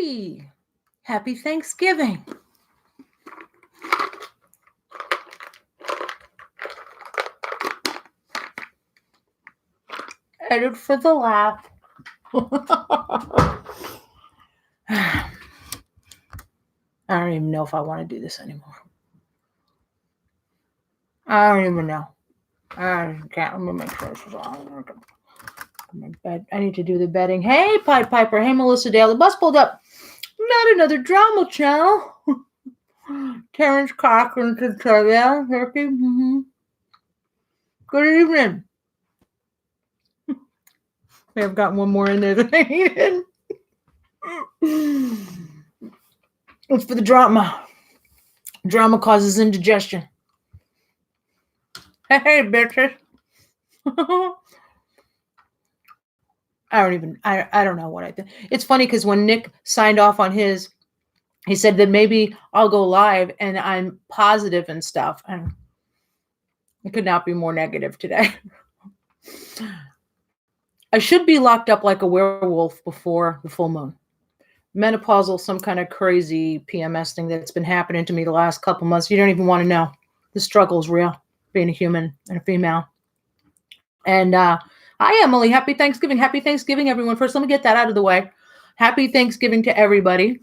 Hey, happy Thanksgiving. Headed for the laugh. I don't even know if I want to do this anymore. I don't even know. I can't remember my choices. I need to do the bedding. Hey, Pied Piper. Hey, Melissa Dale. The bus pulled up. Not another drama channel. Terrence Cochran to tell you. Turkey. Good evening. May have gotten one more in there than I needed. It's for the drama. Drama causes indigestion. Hey, bitches. I don't know what I think. It's funny because when Nick signed off on his, he said that maybe I'll go live and I'm positive and stuff. And it could not be more negative today. I should be locked up like a werewolf before the full moon. Menopausal, some kind of crazy PMS thing that's been happening to me the last couple months. You don't even want to know. The struggle's real, being a human and a female. And hi, Emily. Happy Thanksgiving. Happy Thanksgiving, everyone. First, let me get that out of the way. Happy Thanksgiving to everybody.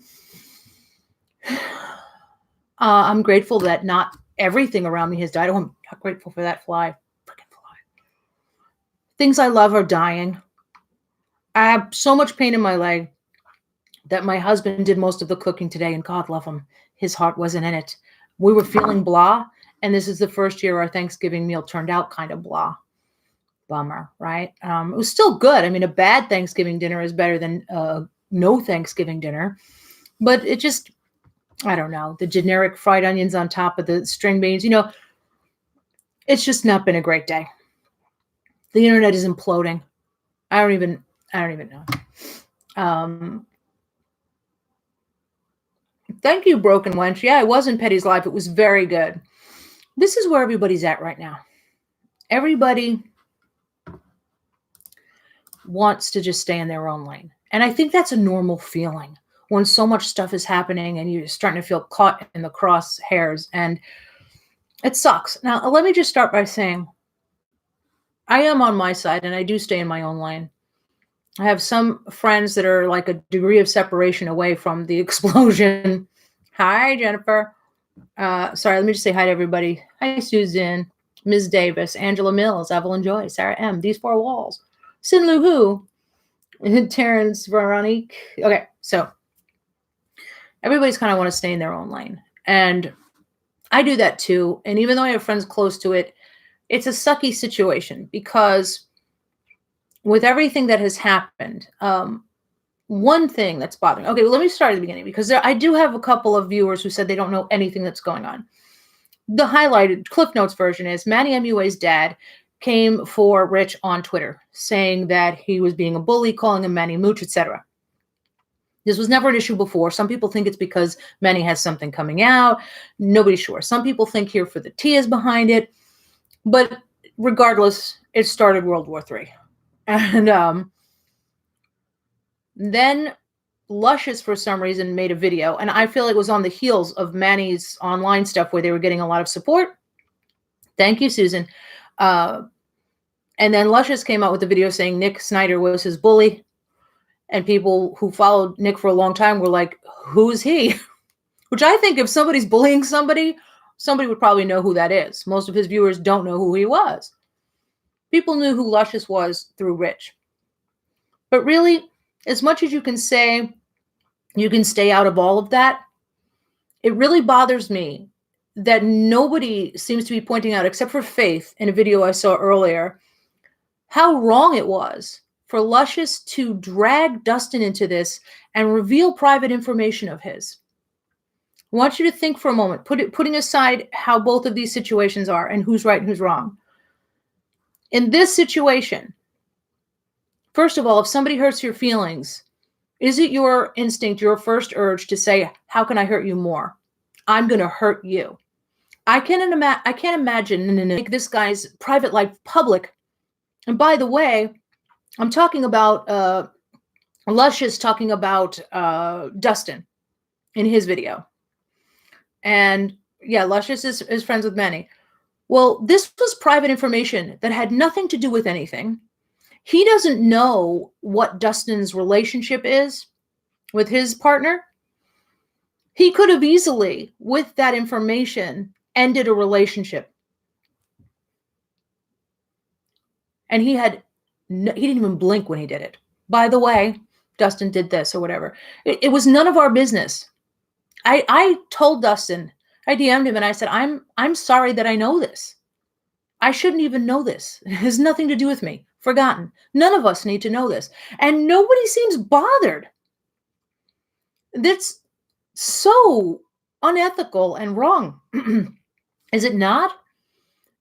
I'm grateful that not everything around me has died. Oh, I'm not grateful for that fly. Freaking fly. Things I love are dying. I have so much pain in my leg that my husband did most of the cooking today, and God love him. His heart wasn't in it. We were feeling blah, and this is the first year our Thanksgiving meal turned out kind of blah. Bummer, right? It was still good. I mean, a bad Thanksgiving dinner is better than no Thanksgiving dinner, but it just, I don't know, the generic fried onions on top of the string beans, it's just not been a great day. The internet is imploding. I don't even know. Thank you, Broken Wench. Yeah, it was in Petty's life. It was very good. This is where everybody's at right now. Everybody wants to just stay in their own lane. And I think that's a normal feeling when so much stuff is happening and you're starting to feel caught in the crosshairs, and it sucks. Now, let me just start by saying I am on my side and I do stay in my own lane. I have some friends that are like a degree of separation away from the explosion. Hi, Jennifer. Sorry, let me just say hi to everybody. Hi, Susan, Ms. Davis, Angela Mills, Evelyn Joy, Sarah M., These Four Walls, Sin Lu Hu, Terrence Veronique. Okay, so everybody's kind of want to stay in their own lane. And I do that too. And even though I have friends close to it, it's a sucky situation because with everything that has happened, one thing that's bothering. Okay, well, let me start at the beginning because I do have a couple of viewers who said they don't know anything that's going on. The highlighted Cliff Notes version is Manny MUA's dad came for Rich on Twitter saying that he was being a bully, calling him Manny Mooch, etc. This was never an issue before. Some people think it's because Manny has something coming out. Nobody's sure. Some people think Here for the Tea is behind it. But regardless, it started World War III. And then Luscious, for some reason, made a video. And I feel it was on the heels of Manny's online stuff where they were getting a lot of support. Thank you, Susan. And then Luscious came out with a video saying Nick Snyder was his bully. And people who followed Nick for a long time were like, who's he? Which I think if somebody's bullying somebody, somebody would probably know who that is. Most of his viewers don't know who he was. People knew who Luscious was through Rich. But really, as much as you can say you can stay out of all of that, it really bothers me that nobody seems to be pointing out, except for Faith in a video I saw earlier, how wrong it was for Luscious to drag Dustin into this and reveal private information of his. I want you to think for a moment, putting aside how both of these situations are and who's right and who's wrong. In this situation, first of all, if somebody hurts your feelings, is it your instinct, your first urge to say, how can I hurt you more? I'm going to hurt you. I can't imagine make this guy's private life public. And by the way, I'm talking about Lush is talking about Dustin in his video. And yeah, Luscious is friends with many. Well, this was private information that had nothing to do with anything. He doesn't know what Dustin's relationship is with his partner. He could have easily, with that information, ended a relationship. And he didn't even blink when he did it. By the way, Dustin did this or whatever. It was none of our business. I told Dustin, I DM'd him and I said, I'm sorry that I know this. I shouldn't even know this. It has nothing to do with me. Forgotten. None of us need to know this. And nobody seems bothered. That's so unethical and wrong. Is it not?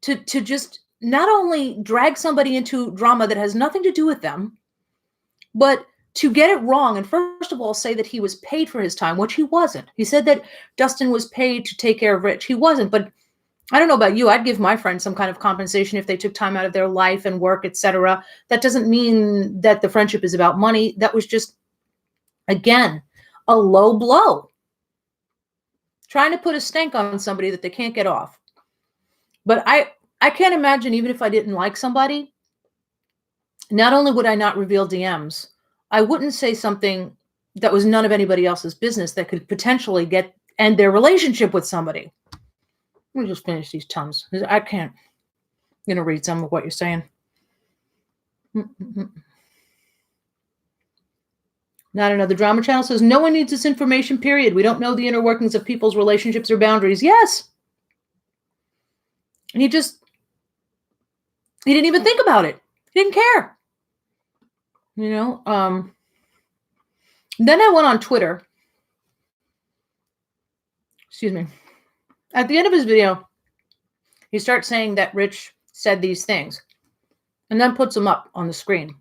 To just not only drag somebody into drama that has nothing to do with them, but to get it wrong and first of all say that he was paid for his time, which he wasn't. He said that Dustin was paid to take care of Rich. He wasn't, but I don't know about you. I'd give my friends some kind of compensation if they took time out of their life and work, etc. That doesn't mean that the friendship is about money. That was just, again, a low blow. Trying to put a stank on somebody that they can't get off. But I can't imagine, even if I didn't like somebody, not only would I not reveal DMs, I wouldn't say something that was none of anybody else's business that could potentially end their relationship with somebody. Let me just finish these Tums. I can't. I'm going to read some of what you're saying. Not Another Drama Channel says, no one needs this information, period. We don't know the inner workings of people's relationships or boundaries. Yes. And he didn't even think about it. He didn't care. You know, then I went on Twitter. Excuse me. At the end of his video, he starts saying that Rich said these things and then puts them up on the screen.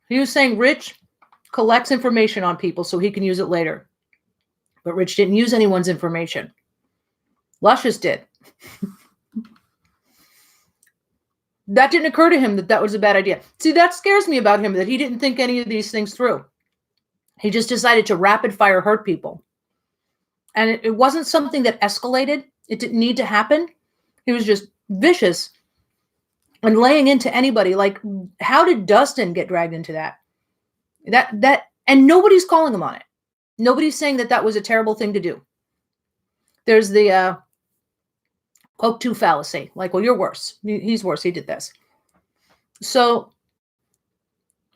He was saying Rich collects information on people so he can use it later. But Rich didn't use anyone's information. Luscious did. That didn't occur to him that was a bad idea. See, that scares me about him, that he didn't think any of these things through. He just decided to rapid fire hurt people. And it wasn't something that escalated. It didn't need to happen. He was just vicious and laying into anybody. Like, how did Dustin get dragged into that? And nobody's calling him on it. Nobody's saying that was a terrible thing to do. There's the poke two fallacy. Like, well, you're worse. He's worse. He did this. So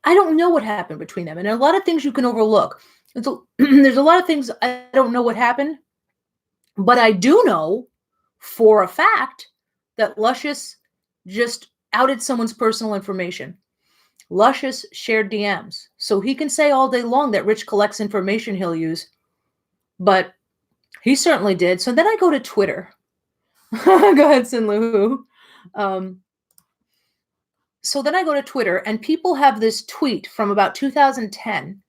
I don't know what happened between them. And a lot of things you can overlook. There's a lot of things I don't know what happened. But I do know for a fact that Luscious just outed someone's personal information. Luscious shared DMs. So he can say all day long that Rich collects information he'll use. But he certainly did. So then I go to Twitter. Go ahead, Sinlu. So then I go to Twitter, and people have this tweet from about 2010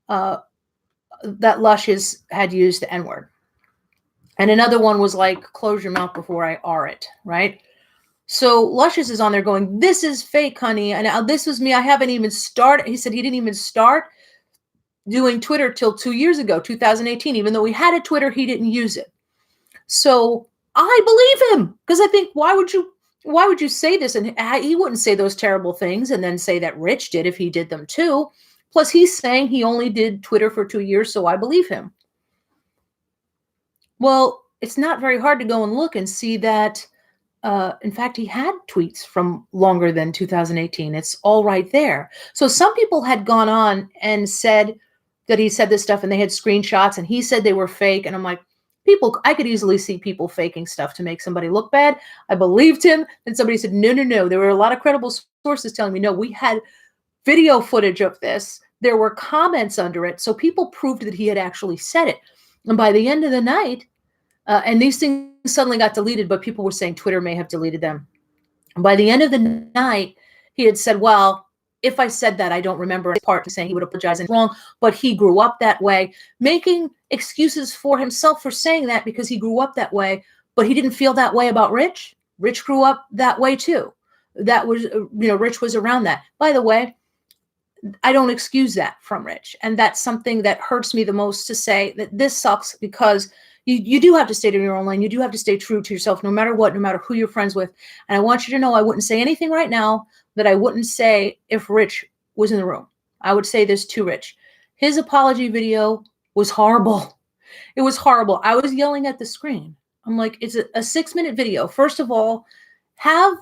that Luscious had used the N-word. And another one was like, close your mouth before I R it, right? So Luscious is on there going, this is fake, honey. And this was me. I haven't even started. He said he didn't even start doing Twitter till 2 years ago, 2018. Even though he had a Twitter, he didn't use it. So I believe him, because I think, why would you say this? And he wouldn't say those terrible things and then say that Rich did if he did them too. Plus, he's saying he only did Twitter for 2 years, so I believe him. Well, it's not very hard to go and look and see that, in fact, he had tweets from longer than 2018. It's all right there. So some people had gone on and said that he said this stuff, and they had screenshots, and he said they were fake. And I'm like, I could easily see people faking stuff to make somebody look bad. I believed him. And somebody said, no. There were a lot of credible sources telling me, no, we had video footage of this. There were comments under it. So people proved that he had actually said it. And by the end of the night, and these things suddenly got deleted, but people were saying Twitter may have deleted them. And by the end of the night, he had said, well, if I said that, I don't remember his part, saying he would apologize and wrong, but he grew up that way, making excuses for himself for saying that because he grew up that way, but he didn't feel that way about Rich. Rich grew up that way too. that was, Rich was around that. By the way, I don't excuse that from Rich. And that's something that hurts me the most, to say that this sucks, because you do have to stay to your own lane. You do have to stay true to yourself, no matter what, no matter who you're friends with. And I want you to know, I wouldn't say anything right now that I wouldn't say if Rich was in the room. I would say this to Rich. His apology video was horrible. It was horrible. I was yelling at the screen. I'm like, it's a 6-minute video. First of all, have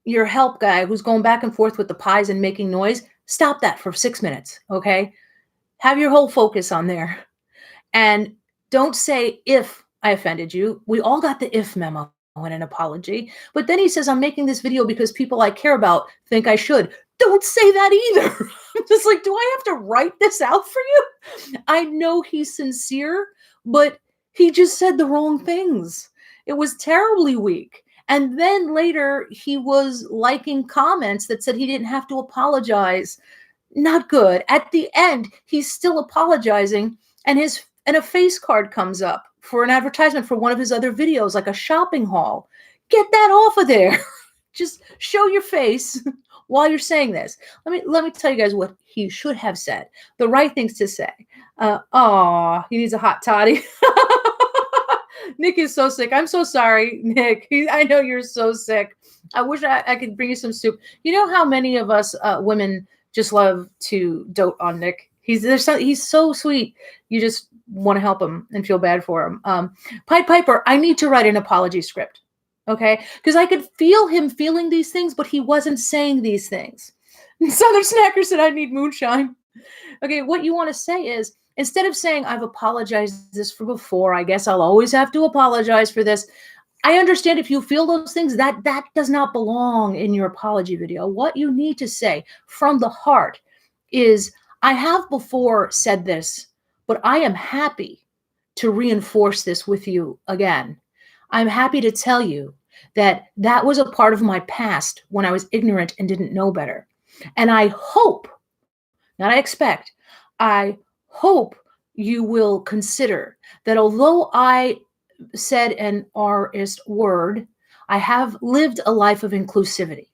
your help guy who's going back and forth with the pies and making noise, stop that for 6 minutes, okay? Have your whole focus on there. And don't say if I offended you. We all got the if memo in an apology. But then he says, I'm making this video because people I care about think I should. Don't say that either. I'm just like, do I have to write this out for you? I know he's sincere, but he just said the wrong things. It was terribly weak. And then later he was liking comments that said he didn't have to apologize. Not good. At the end, he's still apologizing, and a face card comes up for an advertisement for one of his other videos, like a shopping haul. Get that off of there. Just show your face while you're saying this. Let me tell you guys what he should have said. The right things to say. He needs a hot toddy. Nick is so sick. I'm so sorry, Nick. I know you're so sick. I wish I could bring you some soup. You know how many of us women just love to dote on Nick? He's so sweet. You just want to help him and feel bad for him. Pied Piper, I need to write an apology script, okay? Because I could feel him feeling these things, but he wasn't saying these things. Southern Snacker said, I need moonshine. Okay, what you want to say is, instead of saying, I've apologized this for before, I guess I'll always have to apologize for this. I understand if you feel those things, that does not belong in your apology video. What you need to say from the heart is, I have before said this, but I am happy to reinforce this with you again. I'm happy to tell you that that was a part of my past when I was ignorant and didn't know better. And I hope, not I expect, I hope you will consider that although I said an R-ist word, I have lived a life of inclusivity.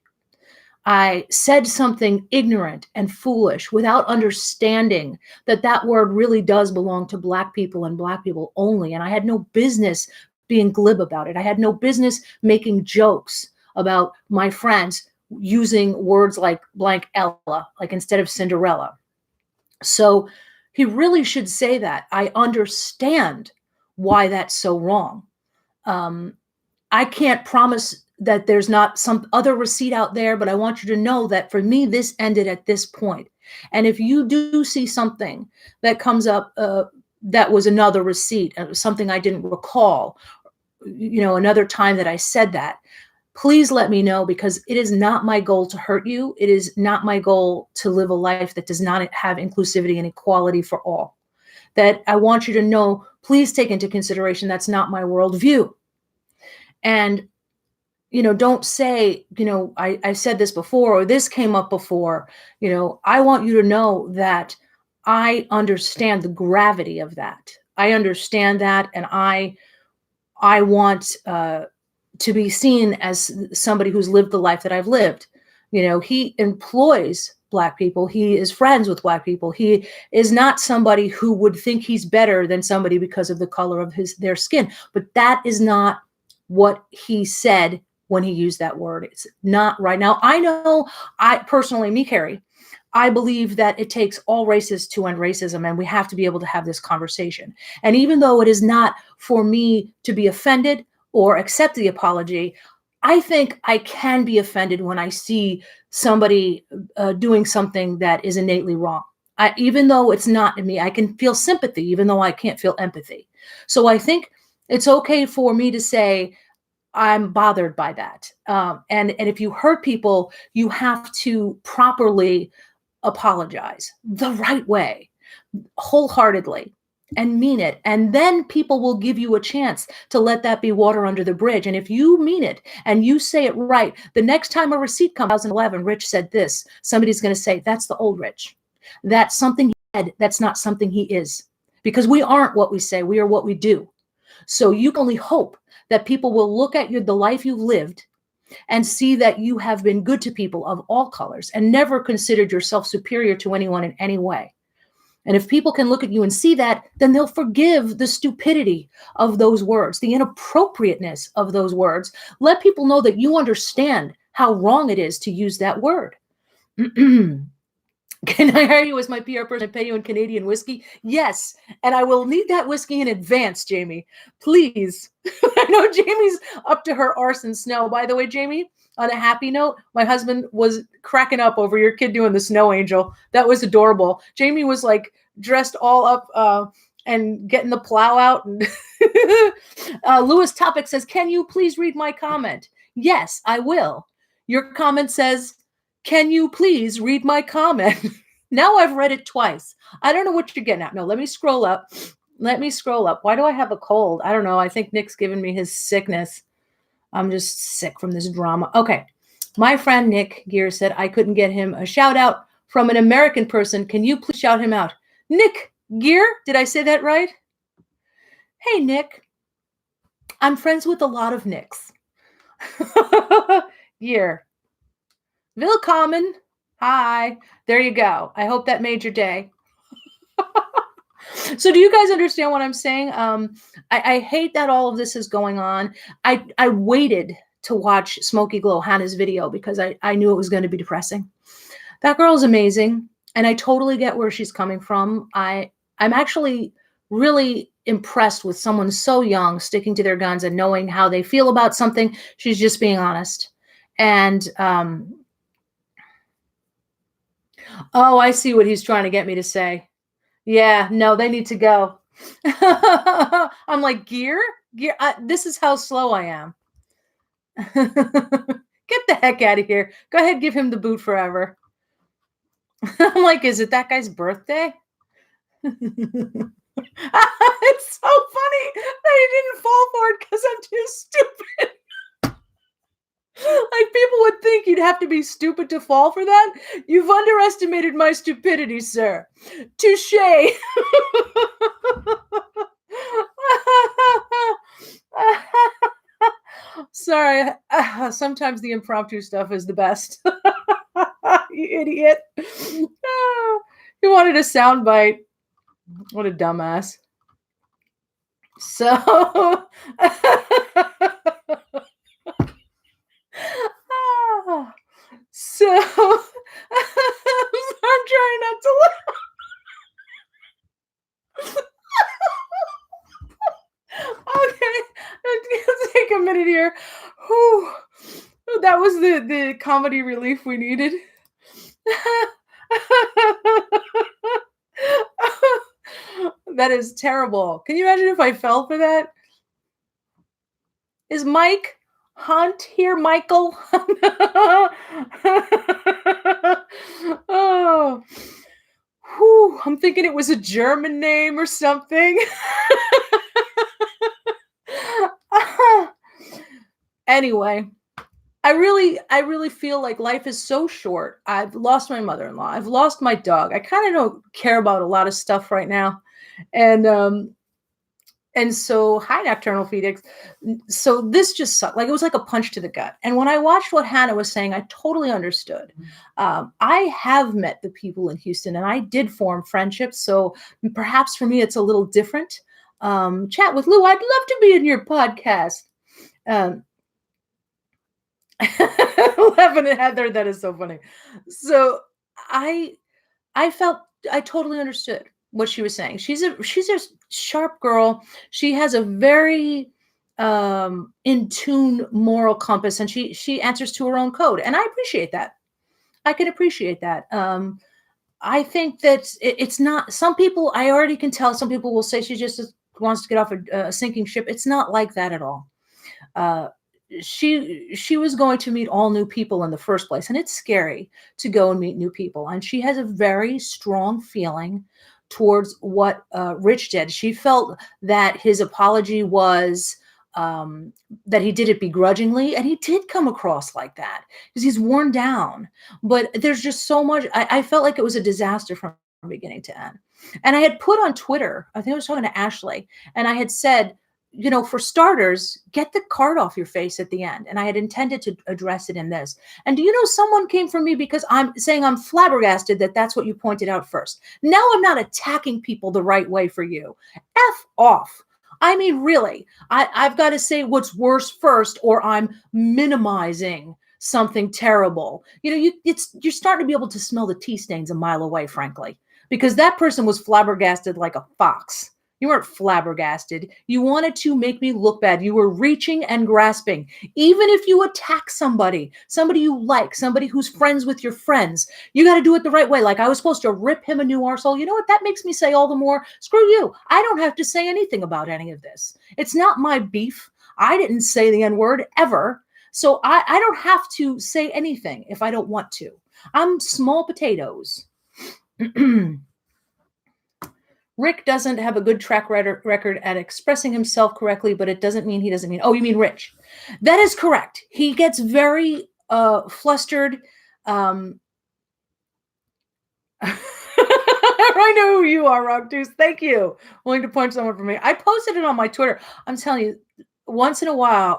I said something ignorant and foolish without understanding that that word really does belong to Black people and Black people only. And I had no business being glib about it. I had no business making jokes about my friends using words like blank Ella, like instead of Cinderella. So he really should say that. I understand why that's so wrong. I can't promise that there's not some other receipt out there, but I want you to know that for me, this ended at this point. And if you do see something that comes up that was another receipt, something I didn't recall, another time that I said that, please let me know, because it is not my goal to hurt you. It is not my goal to live a life that does not have inclusivity and equality for all. That I want you to know, please take into consideration that's not my worldview. And don't say, I said this before, or this came up before. I want you to know that I understand the gravity of that. I understand that, and I want to be seen as somebody who's lived the life that I've lived. He employs Black people. He is friends with Black people. He is not somebody who would think he's better than somebody because of the color of their skin. But that is not what he said when he used that word. It's not right. Now, I know, me, Carrie, I believe that it takes all races to end racism, and we have to be able to have this conversation. And even though it is not for me to be offended or accept the apology, I think I can be offended when I see somebody doing something that is innately wrong. Even though it's not in me, I can feel sympathy, even though I can't feel empathy. So I think it's okay for me to say, I'm bothered by that. And if you hurt people, you have to properly apologize the right way, wholeheartedly, and mean it. And then people will give you a chance to let that be water under the bridge. And if you mean it and you say it right, the next time a receipt comes, 2011, Rich said this, somebody's going to say, that's the old Rich. That's something he said. That's not something he is. Because we aren't what we say. We are what we do. So you can only hope that people will look at the life you've lived and see that you have been good to people of all colors and never considered yourself superior to anyone in any way. And if people can look at you and see that, then they'll forgive the stupidity of those words, the inappropriateness of those words. Let people know that you understand how wrong it is to use that word. Can I hire you as my PR person and pay you in Canadian whiskey? Yes. And I will need that whiskey in advance, Jamie. Please. I know Jamie's up to her arse in snow. By the way, Jamie, on a happy note, my husband was cracking up over your kid doing the snow angel. That was adorable. Jamie was like dressed all up and getting the plow out. And Lewis Topic says, can you please read my comment? Yes, I will. Your comment says, can you please read my comment? Now I've read it twice. I don't know what you're getting at. No, let me scroll up. Let me scroll up. Why do I have a cold? I don't know. I think Nick's giving me his sickness. I'm just sick from this drama. Okay. My friend Nick Gear said I couldn't get him a shout out from an American person. Can you please shout him out? Nick Gear? Did I say that right? Hey, Nick. I'm friends with a lot of Nicks. Gear. Willkommen. Hi. There you go. I hope that made your day. So do you guys understand what I'm saying? I hate that all of this is going on. I waited to watch Smokey Glow Hannah's video because I knew it was going to be depressing. That girl is amazing, and I totally get where she's coming from. I'm actually really impressed with someone so young sticking to their guns and knowing how they feel about something. She's just being honest. And oh, I see what he's trying to get me to say. Yeah, no, they need to go. I'm like, Gear? This is how slow I am. Get the heck out of here. Go ahead, give him the boot forever. I'm like, is it that guy's birthday? It's so funny that he didn't fall for it because I'm too stupid. Like, people would think you'd have to be stupid to fall for that. You've underestimated my stupidity, sir. Touche. Sorry. Sometimes the impromptu stuff is the best. You idiot. He wanted a soundbite. What a dumbass. So... So I'm trying not to laugh. Okay, let's take a minute here. Whew. That was the comedy relief we needed. That is terrible. Can you imagine if I fell for that? Is Mike Hunt here, Michael? Oh, whew, I'm thinking it was a German name or something. Anyway, I really feel like life is so short. I've lost my mother-in-law. I've lost my dog. I kind of don't care about a lot of stuff right now. And so, hi, Nocturnal Phoenix. So this just sucked. Like, it was like a punch to the gut. And when I watched what Hannah was saying, I totally understood. I have met the people in Houston, and I did form friendships. So perhaps for me, it's a little different. Chat with Lou. I'd love to be in your podcast. Laughing at Heather. That is so funny. So I totally understood what she was saying. She's a sharp girl. She has a very in tune moral compass, and she answers to her own code, and I appreciate that. I can appreciate that. I think that it's not. Some people, I already can tell. Some people will say she just wants to get off a sinking ship. It's not like that at all. She was going to meet all new people in the first place, and it's scary to go and meet new people. And she has a very strong feeling towards what Rich did. She felt that his apology was that he did it begrudgingly, and he did come across like that because he's worn down. But there's just so much. I felt like it was a disaster from beginning to end. And I had put on Twitter, I think I was talking to Ashley, and I had said, for starters, get the card off your face at the end. And I had intended to address it in this. And do you know someone came for me because I'm saying I'm flabbergasted that that's what you pointed out first. Now I'm not attacking people the right way for you. F off. I mean, really, I've got to say what's worse first, or I'm minimizing something terrible. You're starting to be able to smell the tea stains a mile away, frankly, because that person was flabbergasted like a fox. You weren't flabbergasted. You wanted to make me look bad. You were reaching and grasping. Even if you attack somebody you like, somebody who's friends with your friends, you got to do it the right way. Like I was supposed to rip him a new arsehole. You know what? That makes me say all the more, screw you. I don't have to say anything about any of this. It's not my beef. I didn't say the N-word ever. So I don't have to say anything if I don't want to. I'm small potatoes. Rick doesn't have a good track record at expressing himself correctly, but it doesn't mean he doesn't mean. Oh, you mean Rich? That is correct. He gets very flustered. I know who you are, Rock Deuce. Thank you. Willing to punch someone for me. I posted it on my Twitter. I'm telling you, once in a while,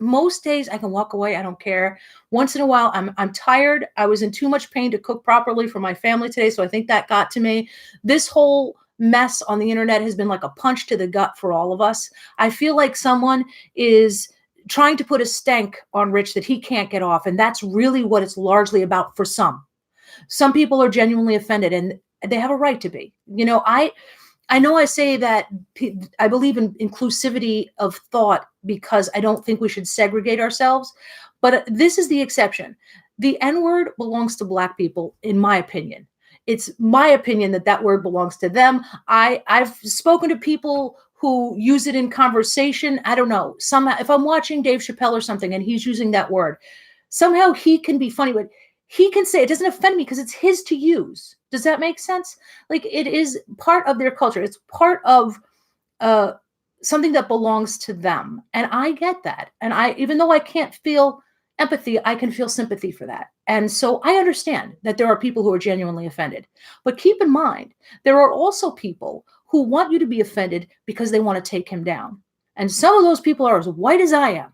most days I can walk away. I don't care. Once in a while, I'm tired. I was in too much pain to cook properly for my family today, so I think that got to me. This whole mess on the internet has been like a punch to the gut for all of us. I feel like someone is trying to put a stank on Rich that he can't get off, and that's really what it's largely about for some. Some people are genuinely offended, and they have a right to be. I know I say that I believe in inclusivity of thought because I don't think we should segregate ourselves, but this is the exception. The N-word belongs to Black people, in my opinion. It's my opinion that word belongs to them. I've spoken to people who use it in conversation. I don't know. Somehow, if I'm watching Dave Chappelle or something and he's using that word, somehow he can be funny, but he can say it doesn't offend me because it's his to use. Does that make sense? Like it is part of their culture. It's part of something that belongs to them. And I get that. And even though I can't feel empathy, I can feel sympathy for that. And so I understand that there are people who are genuinely offended. But keep in mind, there are also people who want you to be offended because they want to take him down. And some of those people are as white as I am.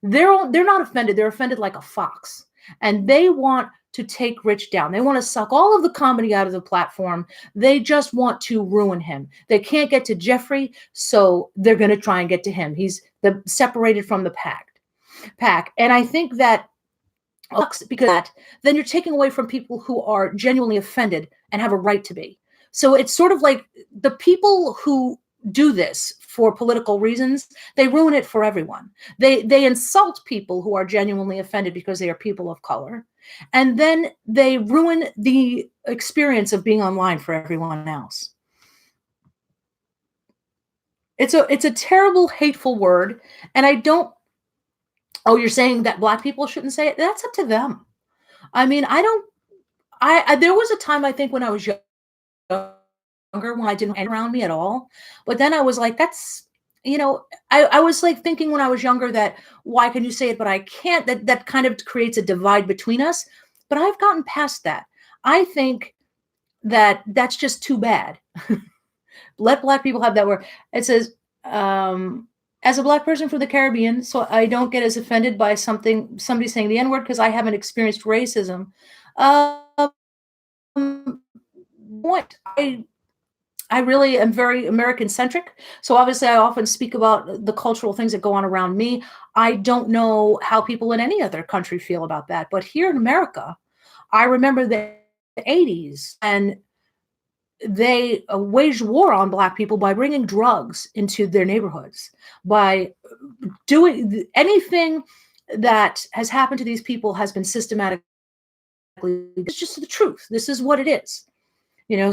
They're not offended. They're offended like a fox. And they want to take Rich down. They want to suck all of the comedy out of the platform. They just want to ruin him. They can't get to Jeffrey, so they're going to try and get to him. He's separated from the pack. And I think that because then you're taking away from people who are genuinely offended and have a right to be. So it's sort of like the people who do this for political reasons, they ruin it for everyone. They insult people who are genuinely offended because they are people of color. And then they ruin the experience of being online for everyone else. It's a terrible, hateful word. And I don't, oh, you're saying that Black people shouldn't say it? That's up to them. I mean, there was a time, I think, when I was younger, when I didn't around me at all. But then I was like, that's, I was like thinking when I was younger that why can you say it, but I can't, that kind of creates a divide between us. But I've gotten past that. I think that that's just too bad. Let Black people have that word. It says, as a Black person from the Caribbean, so I don't get as offended by somebody saying the N-word because I haven't experienced racism. What I really am very American centric. So obviously I often speak about the cultural things that go on around me. I don't know how people in any other country feel about that. But here in America, I remember the 80s, and they waged war on Black people by bringing drugs into their neighborhoods, by doing anything that has happened to these people has been systematically. It's just the truth. This is what it is.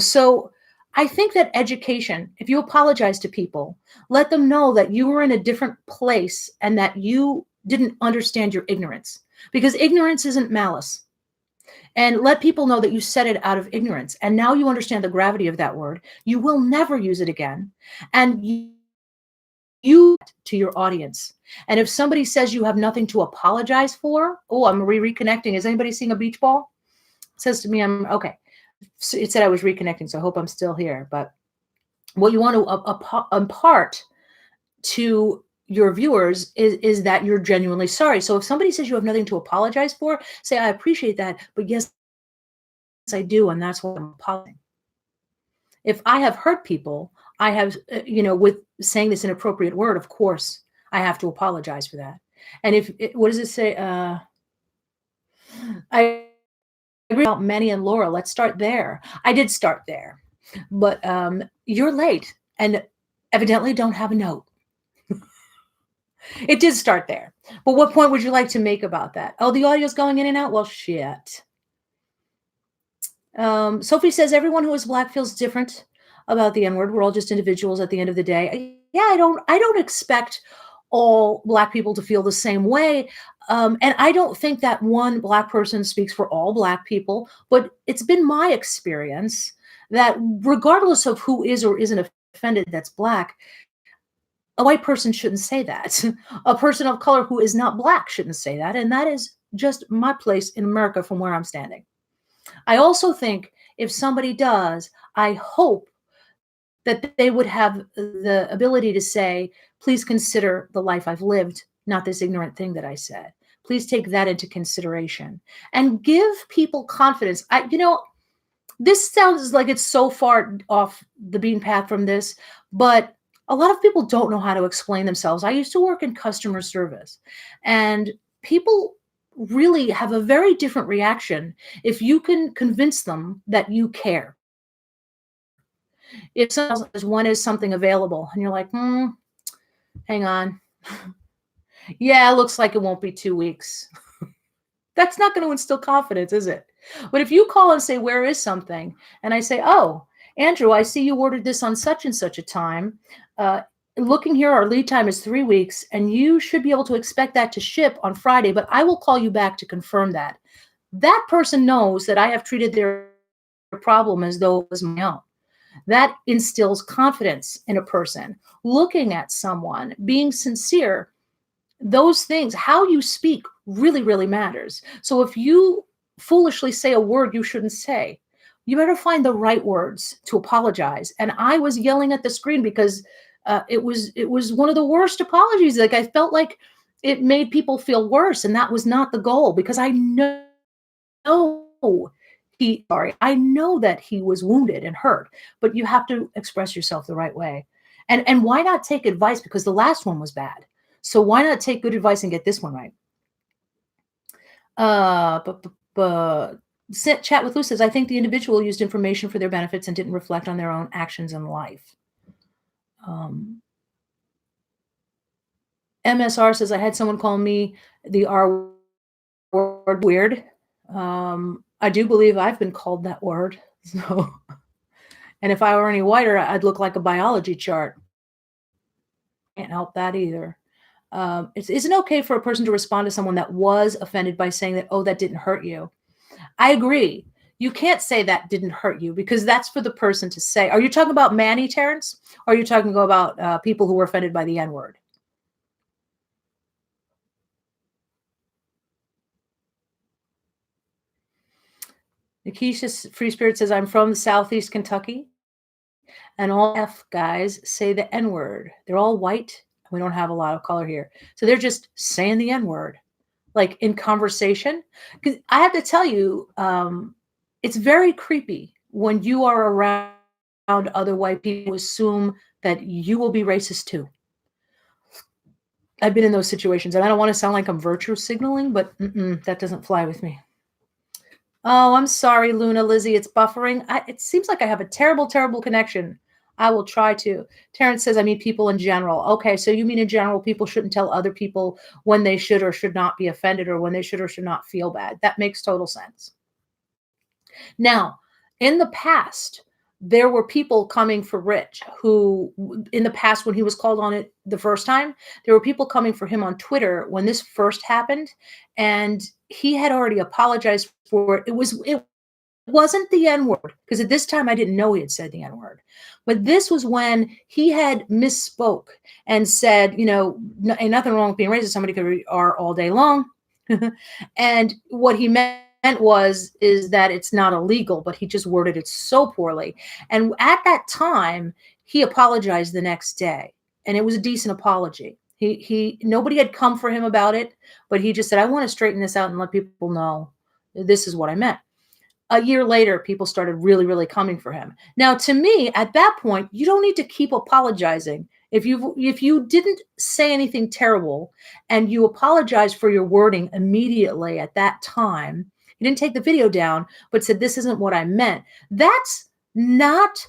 So I think that education, if you apologize to people, let them know that you were in a different place and that you didn't understand your ignorance, because ignorance isn't malice. And let people know that you said it out of ignorance. And now you understand the gravity of that word. You will never use it again. And you to your audience. And if somebody says you have nothing to apologize for, oh, I'm reconnecting. Is anybody seeing a beach ball? It says to me, I'm okay. So it said I was reconnecting, so I hope I'm still here. But what you want to impart to your viewers is that you're genuinely sorry. So if somebody says you have nothing to apologize for, say, I appreciate that, but yes, I do, and that's what I'm apologizing. If I have hurt people, I have, with saying this inappropriate word, of course, I have to apologize for that. And what does it say? I agree about Manny and Laura. Let's start there. I did start there, but you're late and evidently don't have a note. It did start there. But what point would you like to make about that? Oh, the audio's going in and out? Well, shit. Sophie says everyone who is black feels different about the N-word. We're all just individuals at the end of the day. Yeah, I don't expect all black people to feel the same way. And I don't think that one black person speaks for all black people, but it's been my experience that regardless of who is or isn't offended that's black, a white person shouldn't say that. A person of color who is not black shouldn't say that. And that is just my place in America from where I'm standing. I also think if somebody does, I hope that they would have the ability to say, please consider the life I've lived, not this ignorant thing that I said. Please take that into consideration and give people confidence. This sounds like it's so far off the bean path from this, but a lot of people don't know how to explain themselves. I used to work in customer service, and people really have a very different reaction if you can convince them that you care. If someone says one is something available and you're like, hang on. Yeah, it looks like it won't be 2 weeks. That's not going to instill confidence, is it? But if you call and say, where is something? And I say, oh, Andrew, I see you ordered this on such and such a time. Looking here, our lead time is 3 weeks, and you should be able to expect that to ship on Friday, but I will call you back to confirm that. That person knows that I have treated their problem as though it was my own. That instills confidence in a person. Looking at someone, being sincere, those things, how you speak really, really matters. So if you foolishly say a word you shouldn't say, you better find the right words to apologize. And I was yelling at the screen because it was one of the worst apologies. Like I felt like it made people feel worse, and that was not the goal because I know I know that he was wounded and hurt, but you have to express yourself the right way. And why not take advice? Because the last one was bad. So why not take good advice and get this one right? But Chat with Lou says, I think the individual used information for their benefits and didn't reflect on their own actions in life. MSR says, I had someone call me the R word weird. I do believe I've been called that word. So, and if I were any whiter, I'd look like a biology chart. Can't help that either. Isn't it okay for a person to respond to someone that was offended by saying that, oh, that didn't hurt you? I agree. You can't say that didn't hurt you because that's for the person to say. Are you talking about Manny, Terrence? Or are you talking about people who were offended by the N-word? Nikisha Free Spirit says, I'm from Southeast Kentucky, and all F guys say the N-word. They're all white, and we don't have a lot of color here. So they're just saying the N-word, like in conversation. Because I have to tell you, it's very creepy when you are around other white people who assume that you will be racist too. I've been in those situations, and I don't want to sound like I'm virtue signaling, but that doesn't fly with me. Oh, I'm sorry, Luna, Lizzie, it's buffering. It seems like I have a terrible, terrible connection. I will try to. Terrence says, I mean people in general. Okay, so you mean in general, people shouldn't tell other people when they should or should not be offended or when they should or should not feel bad. That makes total sense. Now, in the past, there were people coming for Rich who, in the past, when he was called on it the first time, there were people coming for him on Twitter when this first happened, and he had already apologized for it. It wasn't the N-word, because at this time I didn't know he had said the N-word. But this was when he had misspoke and said, ain't nothing wrong with being racist. Somebody could read R all day long. And what he meant is that it's not illegal, but he just worded it so poorly. And at that time, he apologized the next day. and it was a decent apology. He nobody had come for him about it, but he just said, "I want to straighten this out and let people know this is what I meant." A year later, people started really, really coming for him. Now, to me, at that point, you don't need to keep apologizing. If you didn't say anything terrible and you apologize for your wording immediately at that time, you didn't take the video down, but said this isn't what I meant. That's not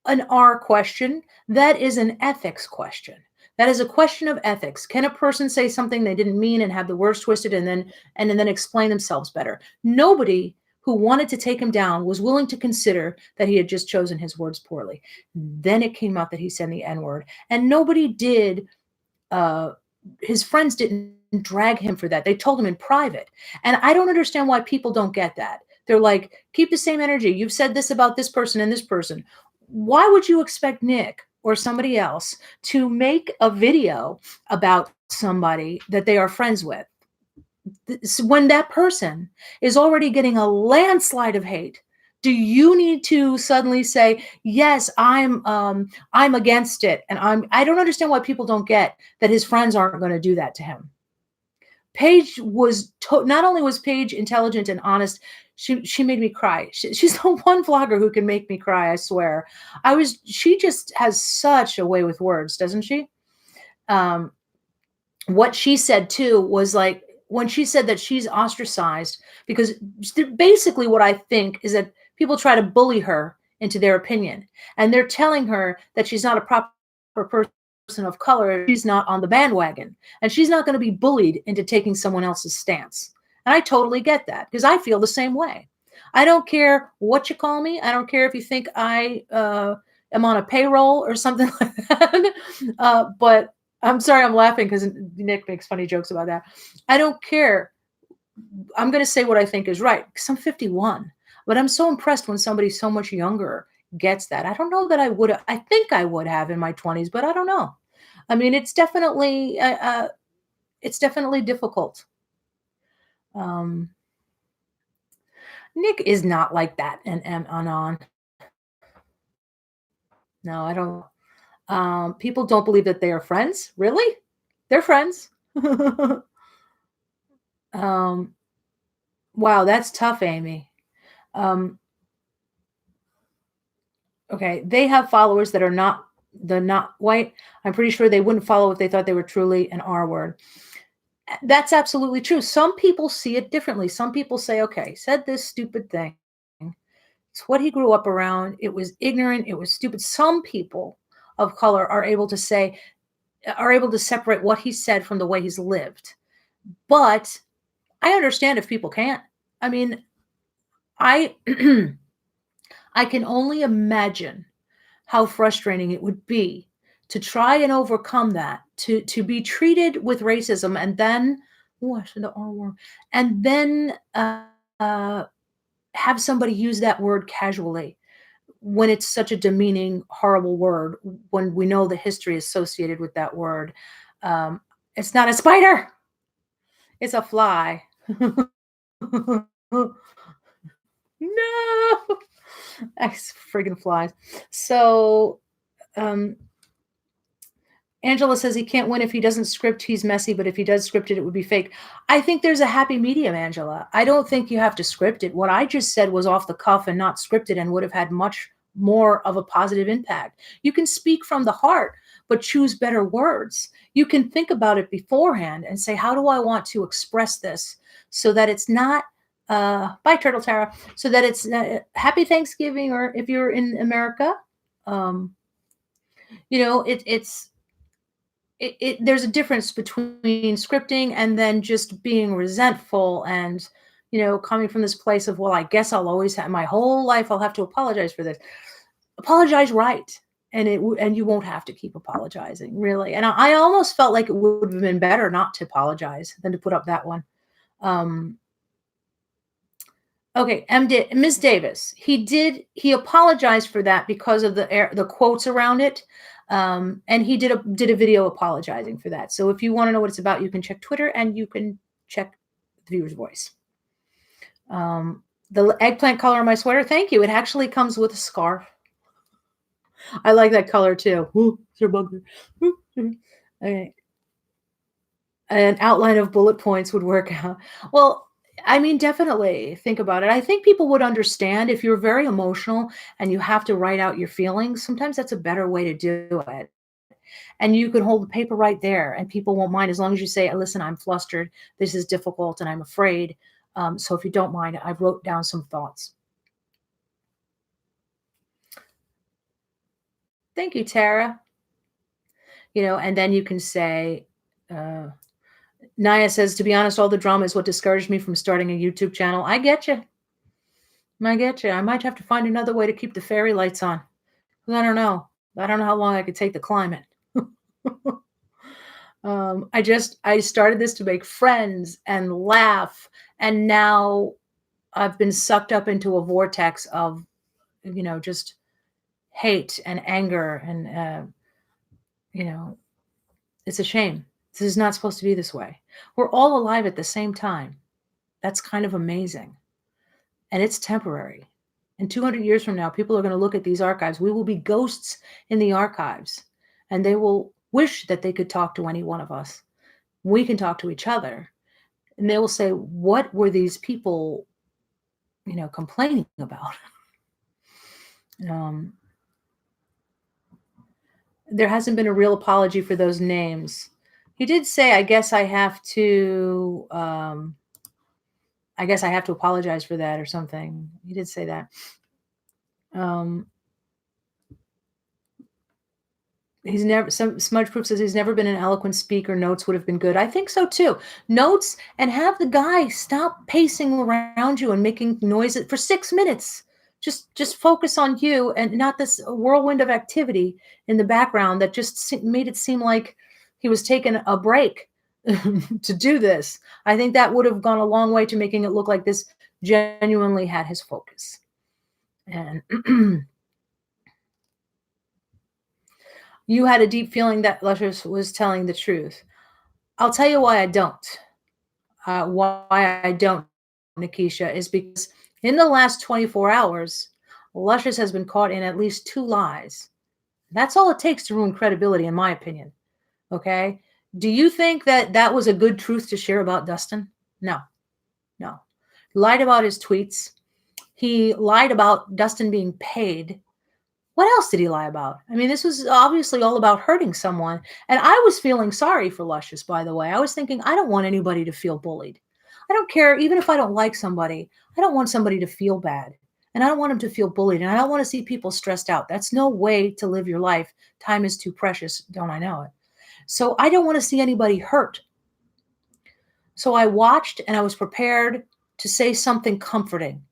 an R question. That is an ethics question. That is a question of ethics. Can a person say something they didn't mean and have the words twisted and then explain themselves better? Nobody who wanted to take him down was willing to consider that he had just chosen his words poorly. Then it came out that he said the N word, and nobody did. Uh, his friends didn't drag him for that. They told him in private, and I don't understand why people don't get that. They're like, keep the same energy. You've said this about this person and this person. Why would you expect Nick or somebody else to make a video about somebody that they are friends with when that person is already getting a landslide of hate? Do you need to suddenly say, yes, I'm against it, and I don't understand why people don't get that his friends aren't going to do that to him. Paige was not only was Paige intelligent and honest, she made me cry. She's the one vlogger who can make me cry, I swear. She just has such a way with words, doesn't she? Um, what she said too was like, when she said that she's ostracized because basically what I think is that people try to bully her into their opinion, and they're telling her that she's not a proper person of color, she's not on the bandwagon, and she's not going to be bullied into taking someone else's stance. And I totally get that because I feel the same way. I don't care what you call me. I don't care if you think I am on a payroll or something like that. But I'm sorry, I'm laughing because Nick makes funny jokes about that. I don't care. I'm going to say what I think is right because I'm 51. But I'm so impressed when somebody so much younger gets that. I don't know that I would. I think I would have in my 20s, but I don't know. I mean, it's definitely difficult. Um, Nick is not like that, and on. No, I don't. People don't believe that they are friends. Really? They're friends. um, wow, that's tough, Amy. Um, okay, they have followers that are not white. I'm pretty sure they wouldn't follow if they thought they were truly an R word. That's absolutely true. Some people see it differently. Some people say, okay, said this stupid thing. It's what he grew up around. It was ignorant. It was stupid. Some people of color are able to separate what he said from the way he's lived. But I understand if people can't. I mean, I I can only imagine how frustrating it would be to try and overcome that, to be treated with racism and then, oh, I said the R word, and then uh, have somebody use that word casually when it's such a demeaning, horrible word, when we know the history associated with that word. Um, it's not a spider, it's a fly. No, X friggin' flies. So, um, Angela says he can't win if he doesn't script. He's messy, but if he does script it, it would be fake. I think there's a happy medium, Angela. I don't think you have to script it. What I just said was off the cuff and not scripted and would have had much more of a positive impact. You can speak from the heart, but choose better words. You can think about it beforehand and say, how do I want to express this so that it's not, bye, Turtle Tara, so that it's happy Thanksgiving, or if you're in America, um, there's a difference between scripting and then just being resentful and coming from this place of, well, I guess I'll always have my whole life I'll have to apologize for this. Apologize right, and you won't have to keep apologizing, really. And I almost felt like it would have been better not to apologize than to put up that one. Okay, Ms. Davis, he apologized for that because of the quotes around it. And he did a video apologizing for that. So if you want to know what it's about, you can check Twitter and you can check the viewer's voice. The eggplant color on my sweater, thank you. It actually comes with a scarf. I like that color too. Ooh, your bugger. Uh, An outline of bullet points would work out. Well, I mean, definitely think about it. I think people would understand if you're very emotional and you have to write out your feelings. Sometimes that's a better way to do it. And you can hold the paper right there, and people won't mind as long as you say, "Listen, I'm flustered. This is difficult, and I'm afraid. So if you don't mind, I wrote down some thoughts." Thank you, Tara. And then you can say, uh, Naya says, to be honest, all the drama is what discouraged me from starting a YouTube channel. I get you. I get you. I might have to find another way to keep the fairy lights on. 'Cause I don't know. I don't know how long I could take the climate. I started this to make friends and laugh, and now I've been sucked up into a vortex of, just hate and anger, and you know, it's a shame. This is not supposed to be this way. We're all alive at the same time. That's kind of amazing. And it's temporary. And 200 years from now, people are going to look at these archives. We will be ghosts in the archives, and they will wish that they could talk to any one of us. We can talk to each other, and they will say, "What were these people, complaining about?" Um, there hasn't been a real apology for those names. He did say, I guess I have to apologize for that or something. He did say that. Um, he's never some Smudge Proof says he's never been an eloquent speaker. Notes would have been good. I think so too. Notes, and have the guy stop pacing around you and making noises for 6 minutes. Just focus on you and not this whirlwind of activity in the background that just made it seem like he was taking a break to do this. I think that would have gone a long way to making it look like this genuinely had his focus. And you had a deep feeling that Luscious was telling the truth. I'll tell you why I don't. Why I don't, Nikisha, is because in the last 24 hours, Luscious has been caught in at least two lies. That's all it takes to ruin credibility, in my opinion. Okay. Do you think that that was a good truth to share about Dustin? No, no. He lied about his tweets. He lied about Dustin being paid. What else did he lie about? I mean, this was obviously all about hurting someone. And I was feeling sorry for Luscious, by the way. I was thinking, I don't want anybody to feel bullied. I don't care, even if I don't like somebody, I don't want somebody to feel bad. And I don't want them to feel bullied. And I don't want to see people stressed out. That's no way to live your life. Time is too precious. Don't I know it? So I don't want to see anybody hurt. So I watched and I was prepared to say something comforting,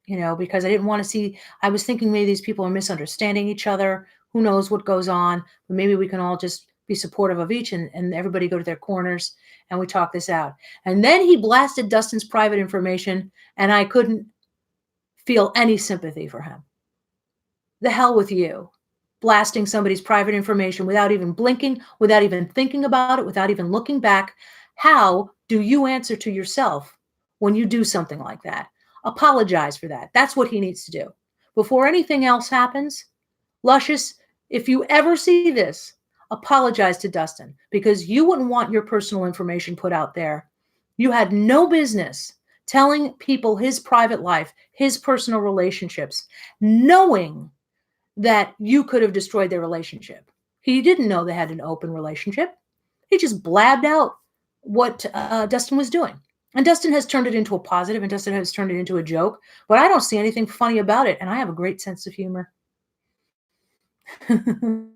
because I didn't want to see, I was thinking maybe these people are misunderstanding each other. Who knows what goes on? But maybe we can all just be supportive of each, and everybody go to their corners and we talk this out. And then he blasted Dustin's private information, and I couldn't feel any sympathy for him. The hell with you. Blasting somebody's private information without even blinking, without even thinking about it, without even looking back. How do you answer to yourself when you do something like that? Apologize for that. That's what he needs to do. Before anything else happens, Luscious, if you ever see this, apologize to Dustin, because you wouldn't want your personal information put out there. You had no business telling people his private life, his personal relationships, knowing that you could have destroyed their relationship. He didn't know they had an open relationship. He just blabbed out what Dustin was doing. And Dustin has turned it into a positive, and Dustin has turned it into a joke, but I don't see anything funny about it. And I have a great sense of humor. It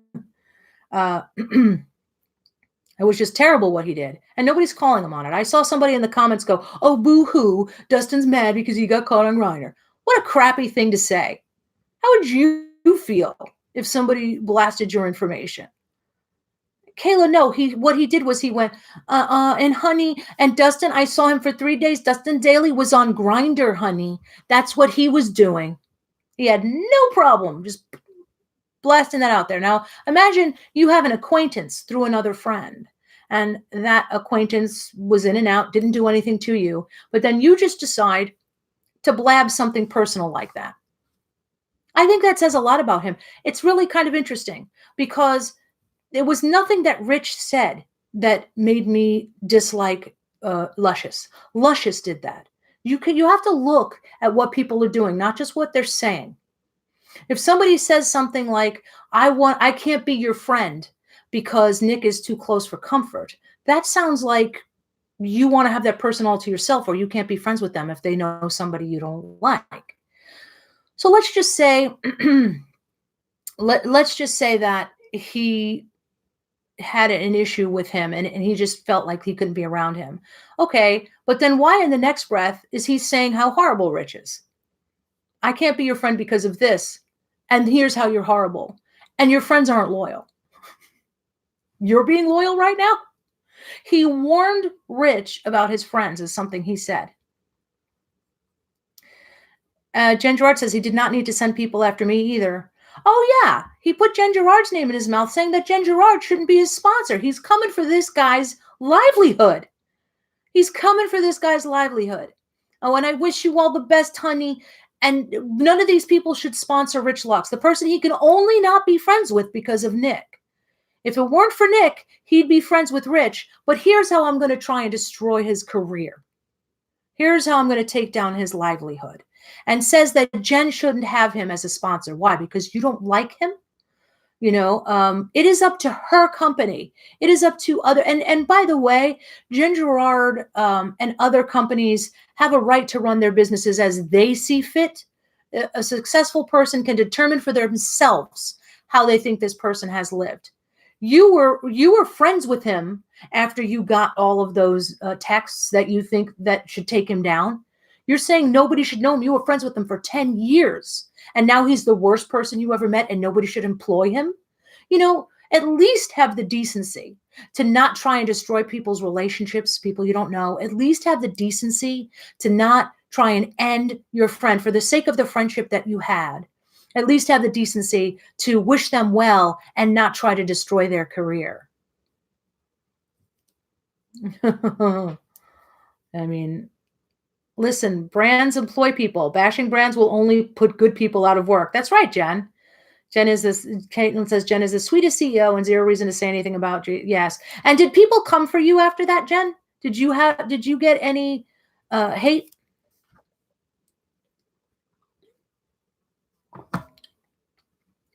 was just terrible what he did. And nobody's calling him on it. I saw somebody in the comments go, "Oh, boo hoo, Dustin's mad because he got caught on Grindr." What a crappy thing to say. How would you feel if somebody blasted your information? Kayla, no, what he did was he went, and honey, and Dustin, I saw him for 3 days. Dustin Daly was on Grindr, honey. That's what he was doing. He had no problem just blasting that out there. Now, imagine you have an acquaintance through another friend, and that acquaintance was in and out, didn't do anything to you, but then you just decide to blab something personal like that. I think that says a lot about him. It's really kind of interesting because There was nothing that Rich said that made me dislike Luscious. Luscious did that. You have to look at what people are doing, not just what they're saying. If somebody says something like, I can't be your friend because Nick is too close for comfort, that sounds like you want to have that person all to yourself, or you can't be friends with them if they know somebody you don't like. So let's just say let's just say that he had an issue with him, and he just felt like he couldn't be around him. Okay, but then why in the next breath is he saying how horrible Rich is? I can't be your friend because of this. And here's how you're horrible. And your friends aren't loyal. You're being loyal right now? He warned Rich about his friends, is something he said. Jen Gerard says he did not need to send people after me either. Oh, yeah. He put Jen Gerard's name in his mouth, saying that Jen Gerard shouldn't be his sponsor. He's coming for this guy's livelihood. He's coming for this guy's livelihood. Oh, and I wish you all the best, honey. And none of these people should sponsor Rich Lux, the person he can only not be friends with because of Nick. If it weren't for Nick, he'd be friends with Rich. But here's how I'm going to try and destroy his career. Here's how I'm going to take down his livelihood. And says that Jen shouldn't have him as a sponsor. Why? Because you don't like him? It is up to her company. It is up to other, and by the way, Jen Gerard and other companies have a right to run their businesses as they see fit. A successful person can determine for themselves how they think this person has lived. You were friends with him after you got all of those texts that you think that should take him down. You're saying nobody should know him. You were friends with him for 10 years. And now he's the worst person you ever met and nobody should employ him. At least have the decency to not try and destroy people's relationships, people you don't know. At least have the decency to not try and end your friend for the sake of the friendship that you had. At least have the decency to wish them well and not try to destroy their career. I mean, listen, brands employ people. Bashing brands will only put good people out of work. That's right, Jen. Caitlin says, Jen is the sweetest CEO and zero reason to say anything about you. Yes. And did people come for you after that, Jen? Did you get any hate?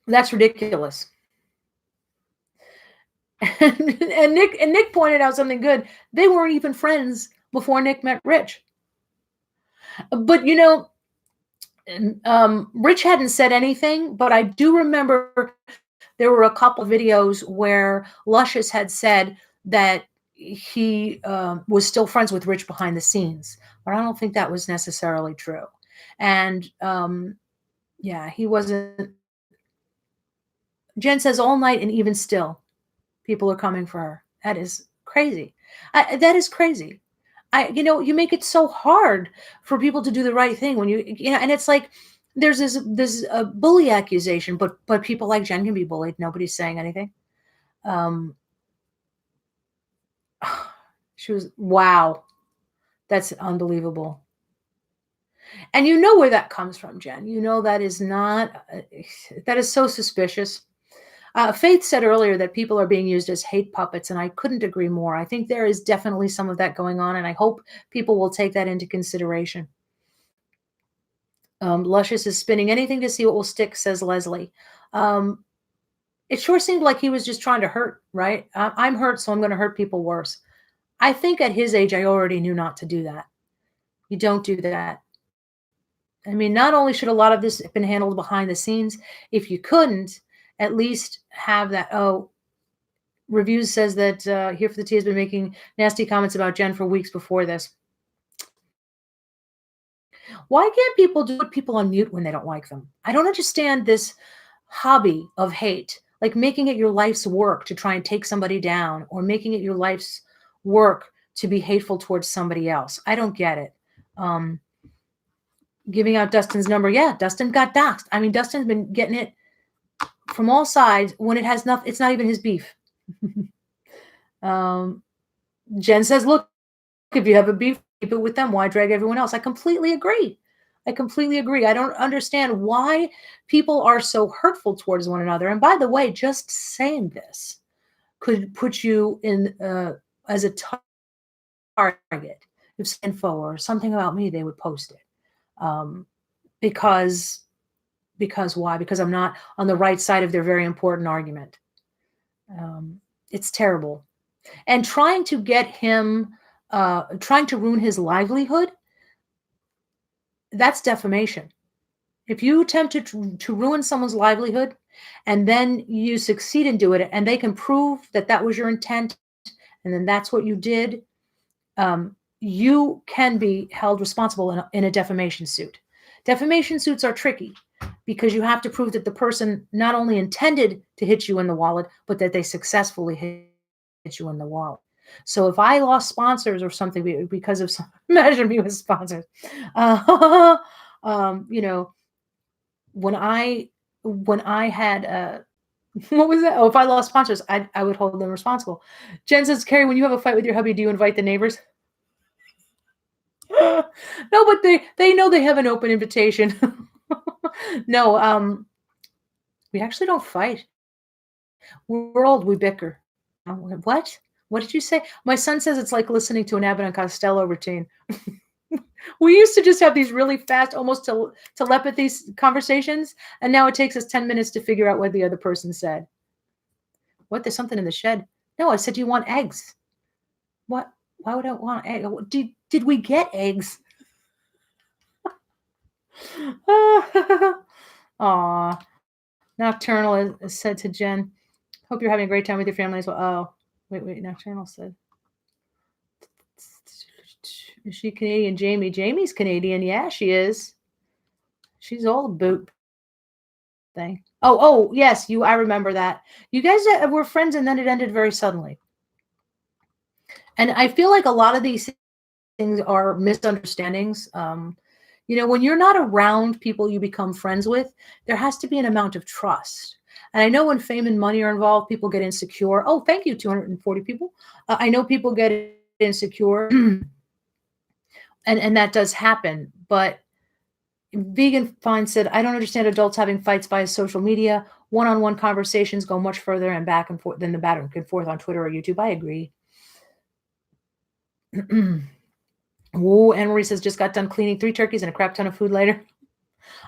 That's ridiculous. And Nick pointed out something good. They weren't even friends before Nick met Rich. But Rich hadn't said anything, but I do remember there were a couple of videos where Luscious had said that he was still friends with Rich behind the scenes, but I don't think that was necessarily true. And yeah, he wasn't. Jen says all night and even still, people are coming for her. That is crazy. That is crazy. You make it so hard for people to do the right thing when and it's like there's this bully accusation, but people like Jen can be bullied. Nobody's saying anything. She was, wow, that's unbelievable. And you know where that comes from, Jen. You know that is not, that is so suspicious. Faith said earlier that people are being used as hate puppets, and I couldn't agree more. I think there is definitely some of that going on, and I hope people will take that into consideration. Luscious is spinning anything to see what will stick, says Leslie. It sure seemed like he was just trying to hurt, right? I'm hurt, so I'm going to hurt people worse. I think at his age, I already knew not to do that. You don't do that. I mean, not only should a lot of this have been handled behind the scenes, if you couldn't, at least have that. Oh, Reviews says that Here for the Tea has been making nasty comments about Jen for weeks before this. Why can't people put people on mute when they don't like them? I don't understand this hobby of hate, like making it your life's work to try and take somebody down, or making it your life's work to be hateful towards somebody else. I don't get it. Giving out Dustin's number. Yeah, Dustin got doxxed. I mean, Dustin's been getting it from all sides when it has nothing. It's not even his beef. Jen says, look, if you have a beef, keep it with them. Why drag everyone else? I completely agree. I don't understand why people are so hurtful towards one another. And by the way, just saying this, could put you in as a target. If info or something about me, they would post it. Um, because why? Because I'm not on the right side of their very important argument. Um, it's terrible. And trying to ruin his livelihood, that's defamation. If you attempt to ruin someone's livelihood and then you succeed in doing it and they can prove that that was your intent and then that's what you did, you can be held responsible in a defamation suit. Defamation suits are tricky because you have to prove that the person not only intended to hit you in the wallet, but that they successfully hit you in the wallet. So if I lost sponsors or something because of some, imagine me with sponsors, uh, you know, when I had what was that? Oh, if I lost sponsors, I would hold them responsible. Jen says, Carrie, when you have a fight with your hubby, do you invite the neighbors? No, but they know they have an open invitation. No, we actually don't fight. We're old, we bicker. What? What did you say? My son says it's like listening to an Abbott and Costello routine. We used to just have these really fast, almost telepathy conversations, and now it takes us 10 minutes to figure out what the other person said. What? There's something in the shed. No, I said, do you want eggs? What? Why would I want eggs? Did we get eggs? Aw. Nocturnal is said to Jen, hope you're having a great time with your family as well. Oh, wait. Nocturnal said, is she Canadian? Jamie's Canadian. Yeah, she is. She's all a boot thing. Oh, yes, I remember that. You guys were friends and then it ended very suddenly. And I feel like a lot of these things are misunderstandings. When you're not around people you become friends with, there has to be an amount of trust. And I know when fame and money are involved, people get insecure. Oh, thank you, 240 people. I know people get insecure, and that does happen. But Vegan Fine said, I don't understand adults having fights via social media. One-on-one conversations go much further and back and forth than the back and forth on Twitter or YouTube. I agree. Oh, Anne Marie says, just got done cleaning 3 turkeys and a crap ton of food later.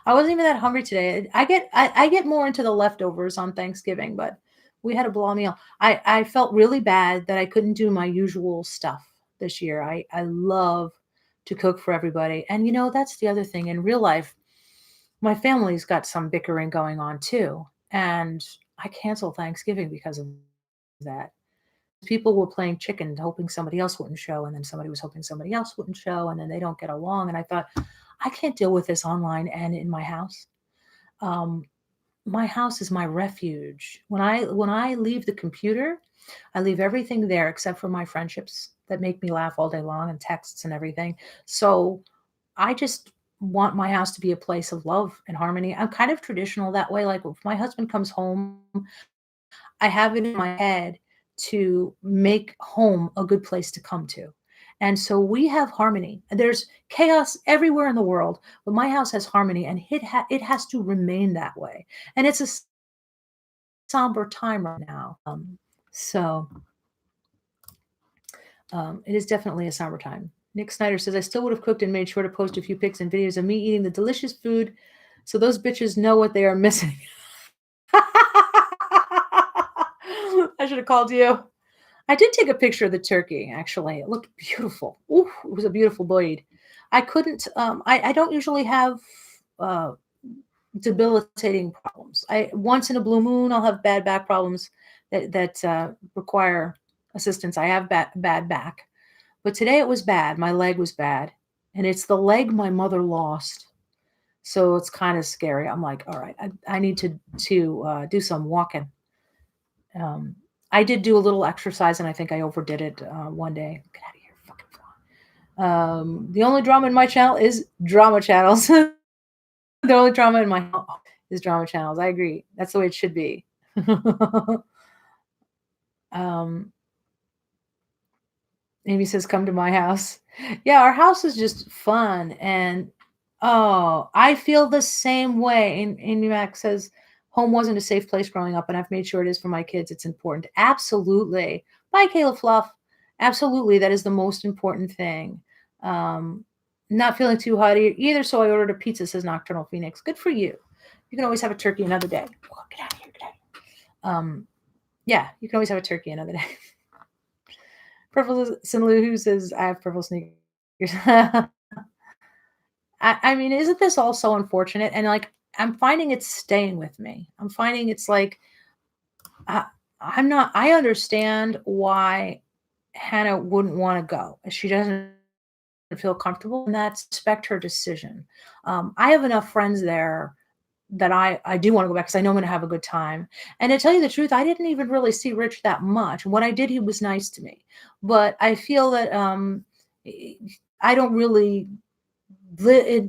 I wasn't even that hungry today. I get more into the leftovers on Thanksgiving, but we had a blow meal. I felt really bad that I couldn't do my usual stuff this year. I love to cook for everybody. And that's the other thing. In real life, my family's got some bickering going on too. And I canceled Thanksgiving because of that. People were playing chicken, hoping somebody else wouldn't show, and then somebody was hoping somebody else wouldn't show, and then they don't get along. And I thought, I can't deal with this online and in my house. My house is my refuge. When I leave the computer, I leave everything there except for my friendships that make me laugh all day long and texts and everything. So I just want my house to be a place of love and harmony. I'm kind of traditional that way. Like if my husband comes home, I have it in my head to make home a good place to come to. And so we have harmony. There's chaos everywhere in the world, but my house has harmony and it has to remain that way. And it's a somber time right now. So it is definitely a somber time. Nick Snyder says, I still would have cooked and made sure to post a few pics and videos of me eating the delicious food so those bitches know what they are missing. I should have called you. I did take a picture of the turkey, actually. It looked beautiful. Ooh, it was a beautiful blade. I couldn't, I don't usually have debilitating problems. Once in a blue moon, I'll have bad back problems that require assistance. I have bad back. But today it was bad. My leg was bad. And it's the leg my mother lost. So it's kind of scary. I'm like, all right, I need to do some walking. I did do a little exercise, and I think I overdid it one day. Get out of here, fucking phone. The only drama in my channel is drama channels. The only drama in my house is drama channels. I agree. That's the way it should be. Amy says, come to my house. Yeah, our house is just fun. And I feel the same way. And Amy Mac says, Home wasn't a safe place growing up, and I've made sure it is for my kids. It's important. Absolutely. Bye, Kayla Fluff. Absolutely. That is the most important thing. Um, Not feeling too hot either, so I ordered a pizza, says Nocturnal Phoenix. Good for you. You can always have a turkey another day. Oh, get out of here. Get out of here. Yeah, you can always have a turkey another day. Purple Sinlu, who says, I have purple sneakers. I mean, isn't this all so unfortunate? And like, I'm finding it's staying with me. I'm finding it's like, I, I'm not, I understand why Hannah wouldn't want to go. She doesn't feel comfortable, and that's respect her decision. I have enough friends there that I do want to go back because I know I'm going to have a good time. And to tell you the truth, I didn't even really see Rich that much. When I did, he was nice to me, but I feel that I don't really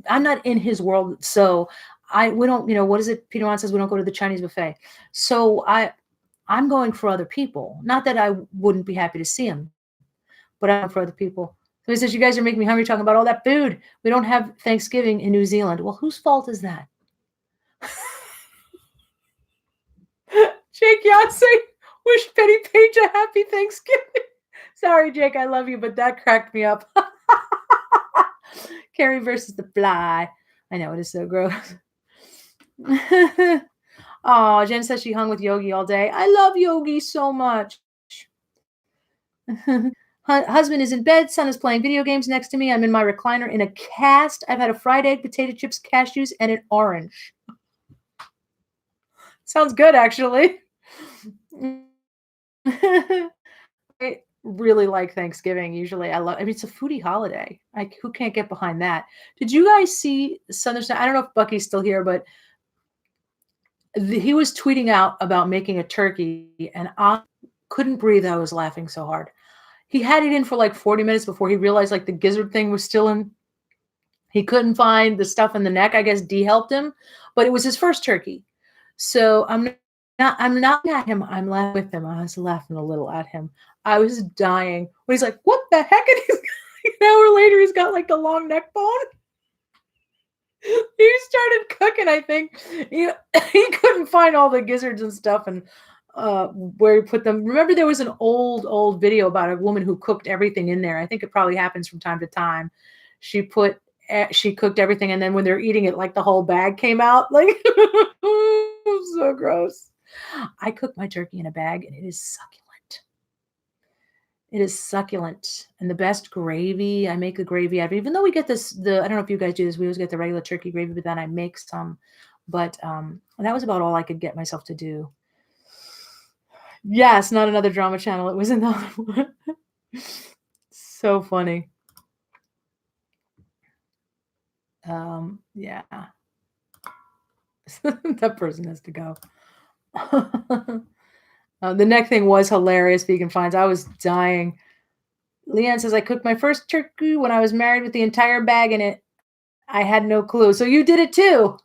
I'm not in his world, so I we don't, what is it? Peter Wan says we don't go to the Chinese buffet. So I'm going for other people. Not that I wouldn't be happy to see him, but I'm for other people. So he says, "You guys are making me hungry talking about all that food. We don't have Thanksgiving in New Zealand." Well, whose fault is that? Jake Yonsei, wish Betty Page a happy Thanksgiving. Sorry, Jake, I love you, but that cracked me up. Carrie versus the fly. I know, it is so gross. Oh, Jen says she hung with Yogi all day. I love Yogi so much. Husband is in bed. Son is playing video games next to me. I'm in my recliner in a cast. I've had a fried egg, potato chips, cashews, and an orange. Sounds good, actually. I really like Thanksgiving. Usually, I mean, it's a foodie holiday. Like, who can't get behind that? Did you guys see Southern? I don't know if Bucky's still here, but he was tweeting out about making a turkey, and I couldn't breathe. I was laughing so hard. He had it in for like 40 minutes before he realized like the gizzard thing was still in. He couldn't find the stuff in the neck. I guess D helped him, but it was his first turkey. So I'm not at him. I'm laughing with him. I was laughing a little at him. I was dying when he's like, "What the heck?" And he's, an hour later, he's got like the long neck bone. He started cooking. I think he couldn't find all the gizzards and stuff, and where he put them. Remember, there was an old video about a woman who cooked everything in there. I think it probably happens from time to time. She cooked everything, and then when they're eating it, like the whole bag came out. Like, so gross. I cook my turkey in a bag, and it is succulent. It is succulent, and the best gravy. I make the gravy out of, even though we get I don't know if you guys do this. We always get the regular turkey gravy, but then I make some. But that was about all I could get myself to do. Yes, not another drama channel. It was another one. So funny. Yeah. That person has to go. The neck thing was hilarious. Vegan finds. I was dying. Leanne says, I cooked my first turkey when I was married with the entire bag in it. I had no clue. So you did it too.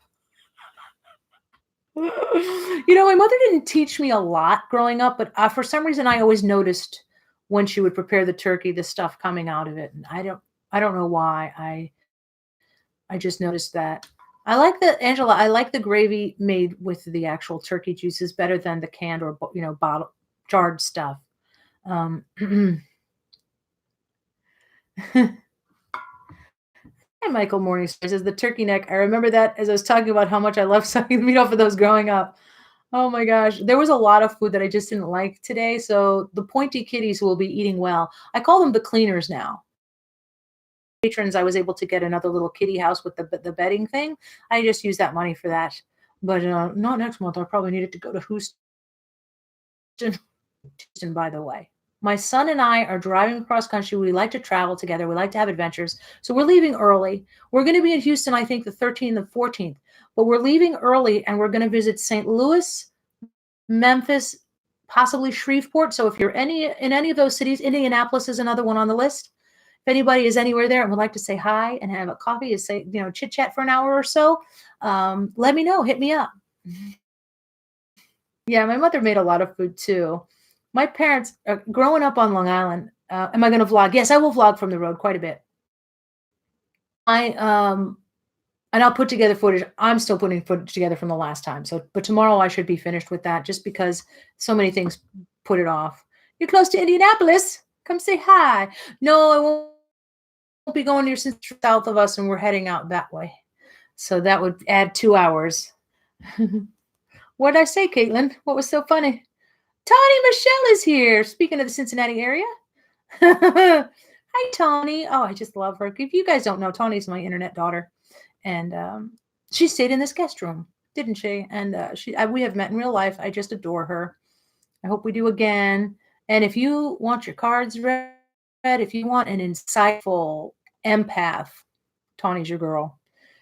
My mother didn't teach me a lot growing up, but for some reason I always noticed when she would prepare the turkey, the stuff coming out of it. And I don't know why. I just noticed that. I like Angela, I like the gravy made with the actual turkey juices better than the canned or, bottle jarred stuff. Hi, Michael Morningstar says the turkey neck. I remember that as I was talking about how much I love sucking the meat off of those growing up. Oh my gosh. There was a lot of food that I just didn't like today. So the pointy kitties will be eating well. I call them the cleaners now. Patrons, I was able to get another little kitty house with the bedding thing. I just used that money for that. But not next month. I probably needed to go to Houston, by the way. My son and I are driving across country. We like to travel together. We like to have adventures. So we're leaving early. We're going to be in Houston, I think, the 13th and 14th. But we're leaving early, and we're going to visit St. Louis, Memphis, possibly Shreveport. So if you're in any of those cities, Indianapolis is another one on the list. If anybody is anywhere there and would like to say hi and have a coffee and say, chit chat for an hour or so, let me know. Hit me up. Yeah, my mother made a lot of food too. My parents, growing up on Long Island, am I going to vlog? Yes, I will vlog from the road quite a bit. and I'll put together footage. I'm still putting footage together from the last time. So, but tomorrow I should be finished with that just because so many things put it off. You're close to Indianapolis. Come say hi. No, I won't be going near since south of us and we're heading out that way. So that would add 2 hours. What did I say, Caitlin? What was so funny? Tony Michelle is here. Speaking of the Cincinnati area. Hi, Tony. Oh, I just love her. If you guys don't know, Tony's my internet daughter. And she stayed in this guest room, didn't she? And we have met in real life. I just adore her. I hope we do again. And if you want your cards read, if you want an insightful empath, Tawny's your girl.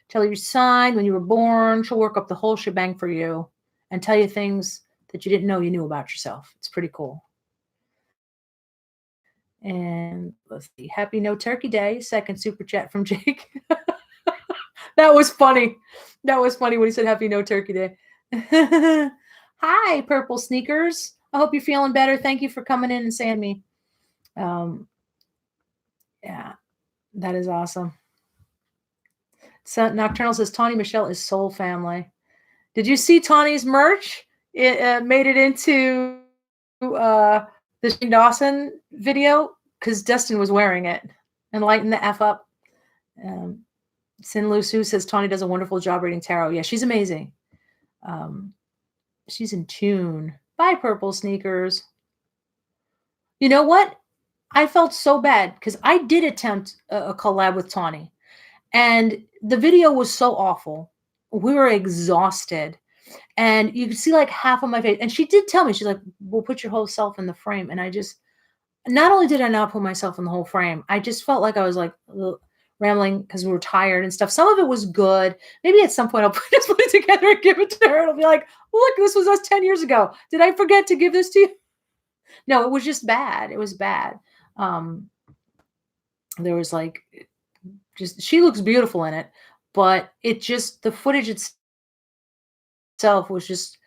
Tell her your sign, when you were born. She'll work up the whole shebang for you and tell you things that you didn't know you knew about yourself. It's pretty cool. And let's see. Happy No Turkey Day. Second super chat from Jake. That was funny. That was funny when he said Happy No Turkey Day. Hi, Purple Sneakers. I hope you're feeling better. Thank you for coming in and saying me. Yeah, that is awesome. So Nocturnal says Tawny Michelle is soul family. Did you see Tawny's merch? It made it into the Shane Dawson video because Dustin was wearing it. And lighten the F up. Sin Lu Su says Tawny does a wonderful job reading tarot. Yeah, she's amazing. She's in tune. Bye, Purple Sneakers. You know what? I felt so bad because I did attempt a collab with Tawny. And the video was so awful. We were exhausted. And you could see like half of my face. And she did tell me, she's like, we'll put your whole self in the frame. And I just, not only did I not put myself in the whole frame, I just felt like I was like rambling because we were tired and stuff. Some of it was good. Maybe at some point I'll just put it together and give it to her. It'll be like, look, this was us 10 years ago. Did I forget to give this to you? No, it was just bad. It was bad. There was like, just, she looks beautiful in it, but it just, the footage itself was just,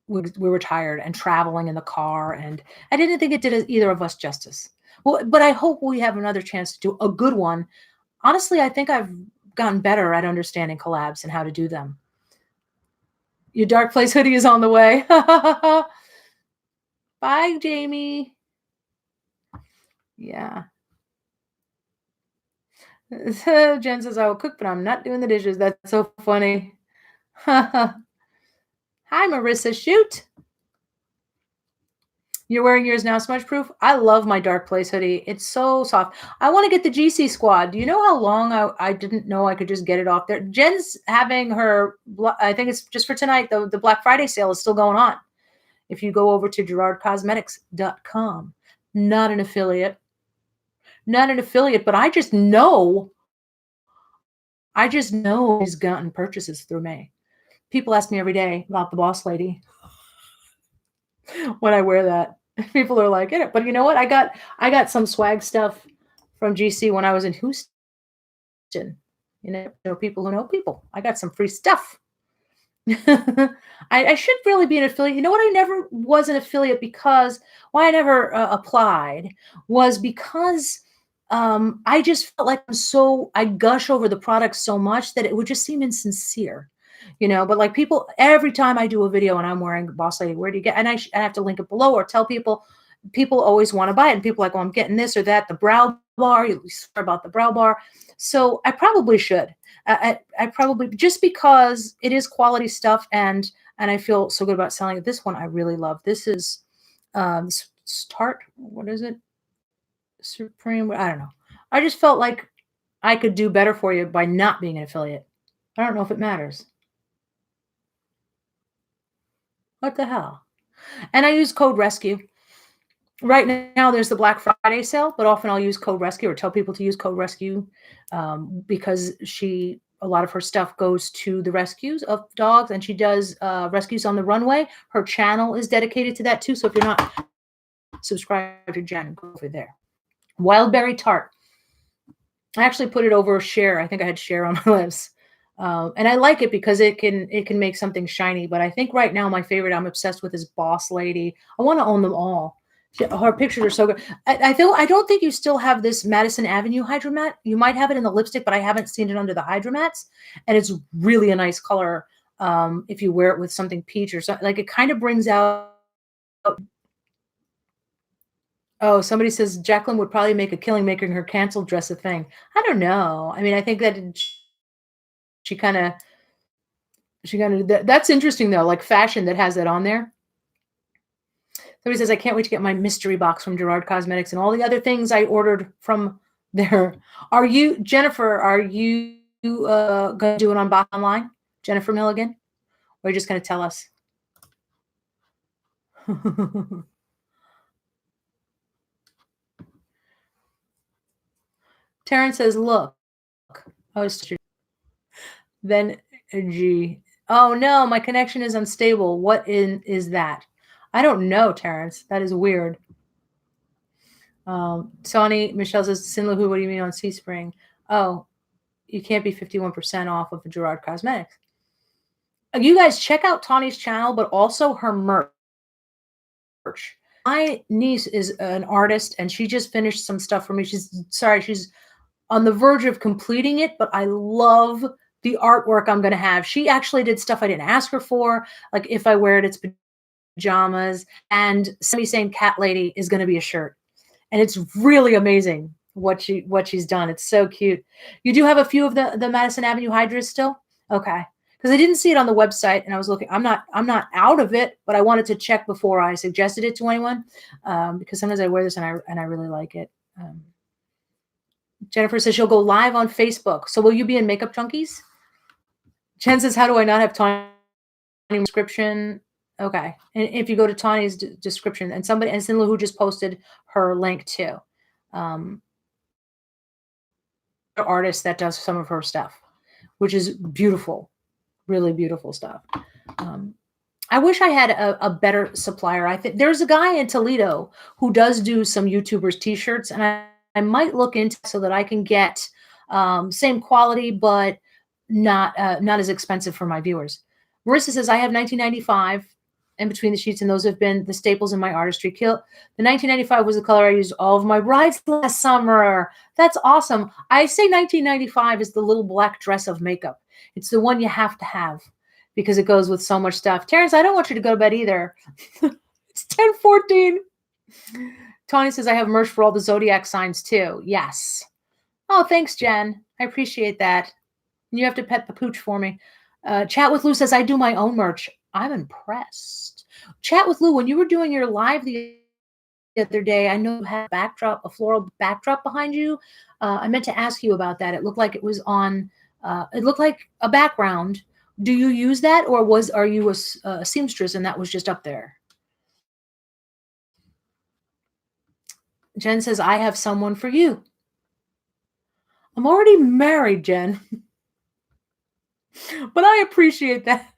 we were tired and traveling in the car, and I didn't think it did either of us justice. Well, but I hope we have another chance to do a good one. Honestly, I think I've gotten better at understanding collabs and how to do them. Your Dark Place hoodie is on the way. Bye, Jamie. Yeah. Jen says, I will cook, but I'm not doing the dishes. That's so funny. Hi, Marissa. Shoot. You're wearing yours now, smudge proof? I love my Dark Place hoodie. It's so soft. I want to get the GC squad. Do you know how long I didn't know I could just get it off there? Jen's having her, I think it's just for tonight, though. The Black Friday sale is still going on. If you go over to GerardCosmetics.com, not an affiliate, but I just know he's gotten purchases through me. People ask me every day about the Boss Lady when I wear that. People are like, but you know what? I got some swag stuff from GC when I was in Houston. You know, people who know people. I got some free stuff. I should really be an affiliate. You know what? I never was an affiliate because why I never applied was because I just felt like I gush over the product so much that it would just seem insincere, you know. But like people, every time I do a video and I'm wearing Boss Lady, where do you get? And I have to link it below or tell people. People always want to buy it, and people are like, well, I'm getting this or that. The brow bar, you swear about the brow bar. So I probably should. I probably, just because it is quality stuff, and I feel so good about selling it. This one I really love. This is Start. What is it? Supreme. I don't know. I just felt like I could do better for you by not being an affiliate. I don't know if it matters. What the hell? And I use code RESCUE. Right now, there's the Black Friday sale, but often I'll use code RESCUE or tell people to use code RESCUE because a lot of her stuff goes to the rescues of dogs, and she does rescues on the runway. Her channel is dedicated to that too. So if you're not subscribed to Jen, go over there. Wildberry Tart. I actually put it over share. I think I had share on my lips. And I like it because it can make something shiny. But I think right now my favorite I'm obsessed with is Boss Lady. I want to own them all. Her pictures are so good. I don't think you still have this Madison Avenue Hydromat. You might have it in the lipstick, but I haven't seen it under the Hydromats, and it's really a nice color. If you wear it with something peach or something, like it kind of brings out. Oh, somebody says Jacqueline would probably make a killing making her canceled dress a thing. I don't know. I mean, I think that she kind of that's interesting though, like fashion that has that on there. Somebody says, I can't wait to get my mystery box from Gerard Cosmetics and all the other things I ordered from there. Are you, Jennifer, are you going to do it on Bot Online? Jennifer Milligan? Or are you just going to tell us? Terrence says, look. Oh, then G. Oh, no, my connection is unstable. What is that? I don't know, Terrence. That is weird. Tony, Michelle says, Sinlahu, what do you mean on Seaspring? Oh, you can't be 51% off of Gerard Cosmetics. You guys check out Tawny's channel, but also her merch. My niece is an artist, and she just finished some stuff for me. She's on the verge of completing it, but I love the artwork I'm going to have. She actually did stuff I didn't ask her for, like if I wear it, it's pajamas, and Semi-Sane Cat Lady is going to be a shirt. And it's really amazing what she's done. It's so cute. You do have a few of the Madison Avenue Hydras still? Okay. Because I didn't see it on the website, and I was looking. I'm not out of it, but I wanted to check before I suggested it to anyone, because sometimes I wear this and I really like it. Jennifer says she'll go live on Facebook. So will you be in Makeup Junkies? Jen says, how do I not have Tawny description? Okay. And if you go to Tawny's description, and Sinla who just posted her link too. Artist that does some of her stuff, which is beautiful. Really beautiful stuff. I wish I had a better supplier. I think there's a guy in Toledo who does do some YouTubers t-shirts, and I might look into so that I can get same quality, but not as expensive for my viewers. Marissa says, I have 1995 and Between the Sheets, and those have been the staples in my artistry kit. The 1995 was the color I used all of my brides last summer. That's awesome. I say 1995 is the little black dress of makeup. It's the one you have to have because it goes with so much stuff. Terrence, I don't want you to go to bed either. It's 10:14. Tony says, I have merch for all the zodiac signs too. Yes. Oh, thanks, Jen. I appreciate that. You have to pet the pooch for me. Chat with Lou says, I do my own merch. I'm impressed. Chat with Lou, when you were doing your live the other day, I know you had a floral backdrop behind you. I meant to ask you about that. It looked like it was on, it looked like a background. Do you use that, or are you a seamstress and that was just up there? Jen says, I have someone for you. I'm already married, Jen. But I appreciate that.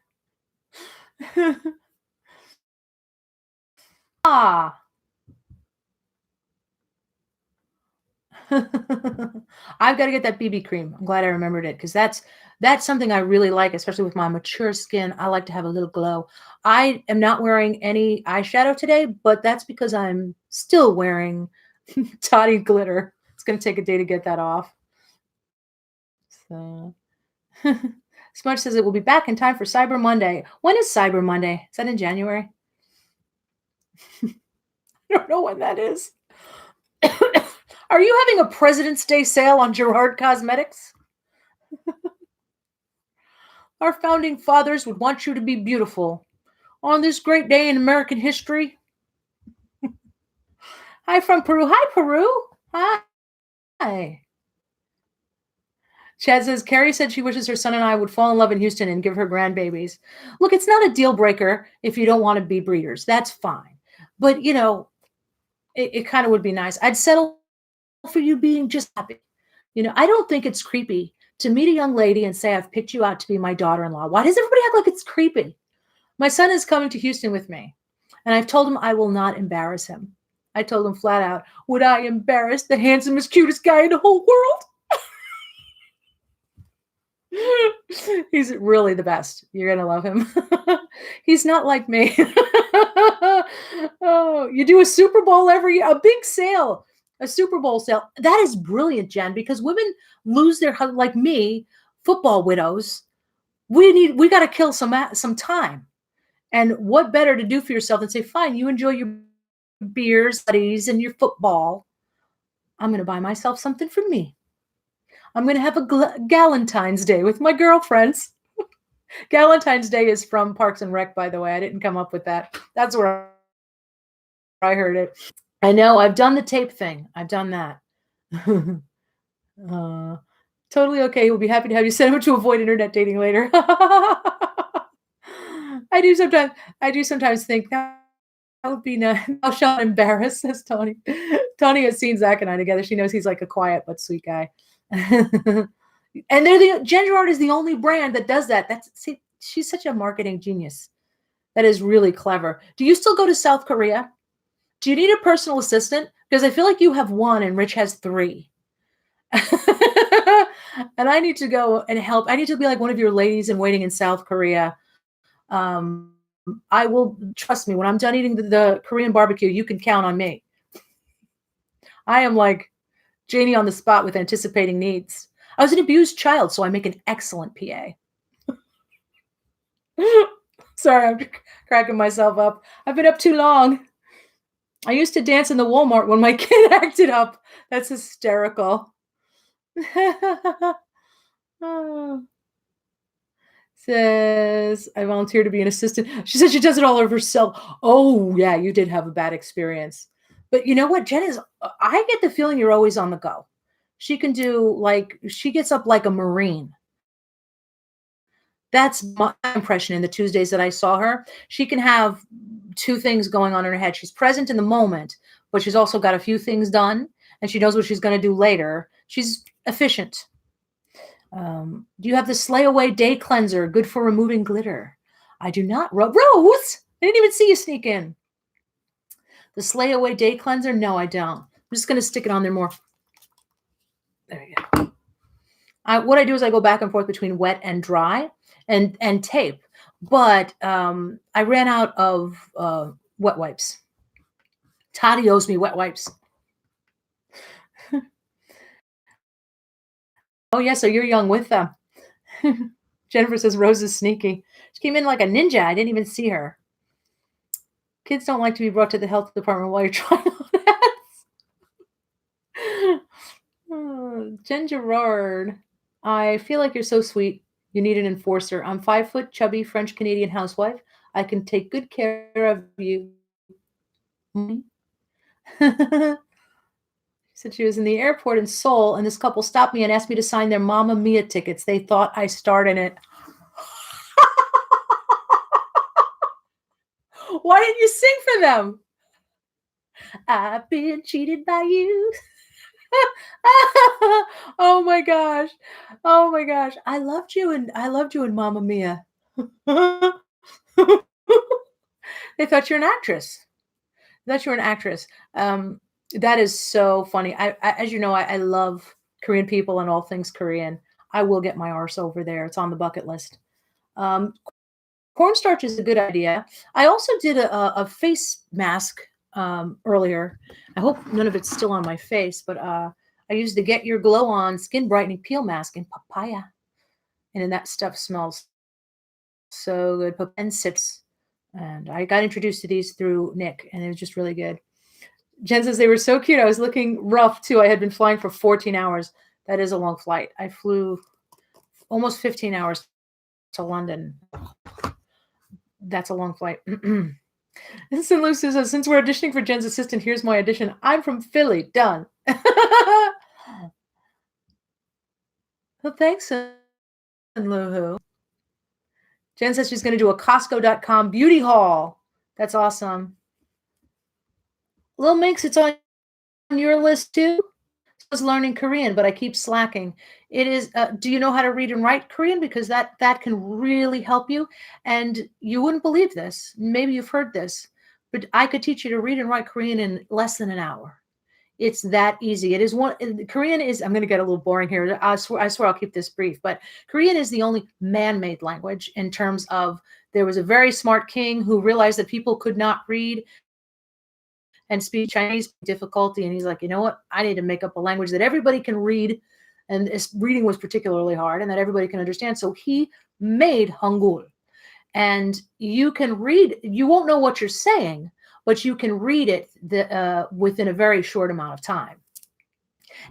Ah. I've got to get that BB cream. I'm glad I remembered it because that's something I really like, especially with my mature skin. I like to have a little glow. I am not wearing any eyeshadow today, but that's because I'm still wearing Toddy glitter. It's going to take a day to get that off. So, Smudge says it will be back in time for Cyber Monday. When is Cyber Monday? Is that in January? I don't know when that is. Are you having a President's Day sale on Gerard Cosmetics? Our founding fathers would want you to be beautiful on this great day in American history. Hi from Peru. Hi, Peru. Hi. Chad says, Carrie said she wishes her son and I would fall in love in Houston and give her grandbabies. Look, it's not a deal breaker if you don't want to be breeders. That's fine. But, you know, it kind of would be nice. I'd settle for you being just happy. You know, I don't think it's creepy to meet a young lady and say, I've picked you out to be my daughter-in-law. Why does everybody act like it's creepy? My son is coming to Houston with me, and I've told him I will not embarrass him. I told him flat out, would I embarrass the handsomest, cutest guy in the whole world? He's really the best. You're gonna love him. He's not like me. Oh, you do a Super Bowl every a big sale, a Super Bowl sale. That is brilliant, Jen, because women lose their like me, football widows. We got to kill some time. And what better to do for yourself than say, fine, you enjoy your beers, buddies, and your football. I'm going to buy myself something for me. I'm going to have a Galentine's Day with my girlfriends. Galentine's Day is from Parks and Rec, by the way. I didn't come up with that. That's where I heard it. I know. I've done the tape thing. I've done that. uh, totally okay. We'll be happy to have you set up to avoid internet dating later. I do sometimes. I do sometimes think that would be nice. I'll show embarrassed, says Tony. Tony has seen Zach and I together. She knows he's like a quiet but sweet guy. And Ginger Art is the only brand that does that. She's such a marketing genius. That is really clever. Do you still go to South Korea? Do you need a personal assistant? Because I feel like you have one and Rich has three. And I need to go and help. I need to be like one of your ladies in waiting in South Korea. I will, trust me, when I'm done eating the Korean barbecue, you can count on me. I am like Janie on the spot with anticipating needs. I was an abused child, so I make an excellent PA. Sorry, I'm cracking myself up. I've been up too long. I used to dance in the Walmart when my kid acted up. That's hysterical. Oh. Says, I volunteer to be an assistant. She said she does it all of herself. Oh, yeah, you did have a bad experience. But you know what? I get the feeling you're always on the go. She can do she gets up like a Marine. That's my impression in the Tuesdays that I saw her. She can have two things going on in her head. She's present in the moment, but she's also got a few things done, and she knows what she's going to do later. She's efficient. Do you have the Slay Away Day Cleanser? Good for removing glitter. I do not. Rose! I didn't even see you sneak in. The Slay Away Day Cleanser? No, I don't. I'm just going to stick it on there more. There we go. What I do is I go back and forth between wet and dry and tape. But I ran out of wet wipes. Toddy owes me wet wipes. Oh, yeah, so you're young with them. Jennifer says Rose is sneaky. She came in like a ninja. I didn't even see her. Kids don't like to be brought to the health department while you're trying on ads. Oh, Jen Gerard, I feel like you're so sweet. You need an enforcer. I'm 5 foot, chubby, French-Canadian housewife. I can take good care of you. Said she was in the airport in Seoul, and this couple stopped me and asked me to sign their Mamma Mia tickets. They thought I starred in it. Why didn't you sing for them? I've been cheated by you. Oh my gosh. Oh my gosh. I loved you in Mamma Mia. They thought you're an actress. That you're an actress. That is so funny. As you know, I love Korean people and all things Korean. I will get my arse over there. It's on the bucket list. Cornstarch is a good idea. I also did a face mask earlier. I hope none of it's still on my face, but I used the Get Your Glow On Skin Brightening Peel Mask in papaya. And then that stuff smells so good. And sips. And I got introduced to these through Nick, and it was just really good. Jen says they were so cute. I was looking rough too. I had been flying for 14 hours. That is a long flight. I flew almost 15 hours to London. That's a long flight. St. Lucy says, since we're auditioning for Jen's assistant, here's my audition. I'm from Philly. Done. Well, thanks, Luhu. Jen says she's going to do a Costco.com beauty haul. That's awesome. Lil Minx, it's on your list too? I was learning Korean, but I keep slacking. It is, do you know how to read and write Korean? Because that can really help you. And you wouldn't believe this. Maybe you've heard this, but I could teach you to read and write Korean in less than an hour. It's that easy. It is one Korean is I'm gonna get a little boring here. I swear I'll keep this brief, but Korean is the only man-made language in terms of there was a very smart king who realized that people could not read and speak Chinese difficulty, and he's like, you know what? I need to make up a language that everybody can read, and reading was particularly hard, and that everybody can understand. So he made Hangul, and you can read. You won't know what you're saying, but you can read it within a very short amount of time,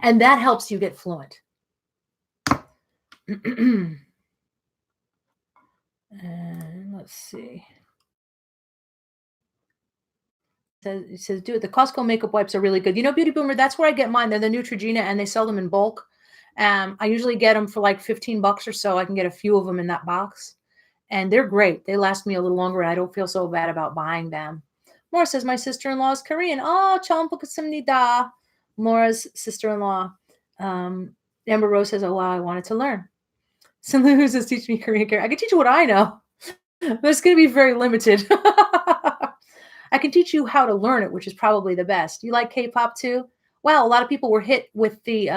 and that helps you get fluent. And let's see. It says, dude, the Costco makeup wipes are really good. You know, Beauty Boomer, that's where I get mine. They're the Neutrogena and they sell them in bulk. I usually get them for like 15 bucks or so. I can get a few of them in that box. And they're great. They last me a little longer and I don't feel so bad about buying them. Maura says, my sister-in-law is Korean. Oh, 처음 뵙겠습니다. Maura's sister-in-law. Amber Rose says, oh, wow, I wanted to learn. Sinlu says, teach me Korean. I can teach you what I know, but it's going to be very limited. I can teach you how to learn it, which is probably the best. You like K-pop too? Wow, a lot of people were hit with the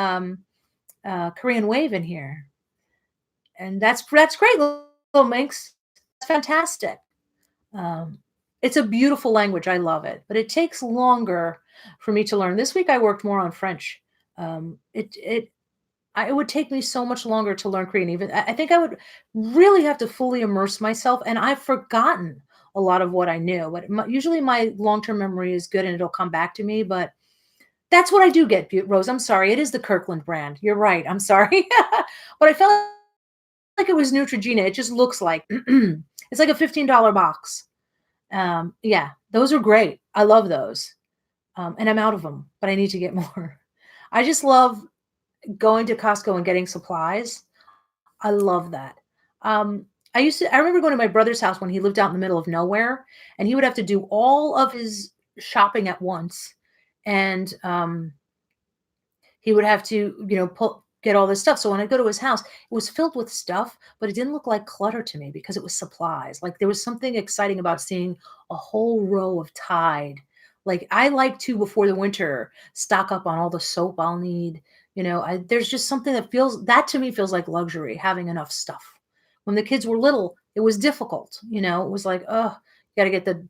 Korean wave in here, and that's great, little minx. That's fantastic. Um, it's a beautiful language. I love it, but it takes longer for me to learn. This week I worked more on French. It would take me so much longer to learn Korean. Even I think I would really have to fully immerse myself, and I've forgotten a lot of what I knew. But usually my long-term memory is good, and it'll come back to me. But that's what I do get, Rose. I'm sorry. It is the Kirkland brand. You're right. I'm sorry, but I felt like it was Neutrogena. It just looks like it's like a $15 box. Yeah, those are great. I love those, and I'm out of them, but I need to get more. I just love going to Costco and getting supplies. I love that. I remember going to my brother's house when he lived out in the middle of nowhere, and he would have to do all of his shopping at once. And he would have to, get all this stuff. So when I go to his house, it was filled with stuff, but it didn't look like clutter to me because it was supplies. Like there was something exciting about seeing a whole row of Tide. Like I like to, before the winter, stock up on all the soap I'll need. There's just something that to me feels like luxury, having enough stuff. When the kids were little, it was difficult. It was like, oh, you got to get the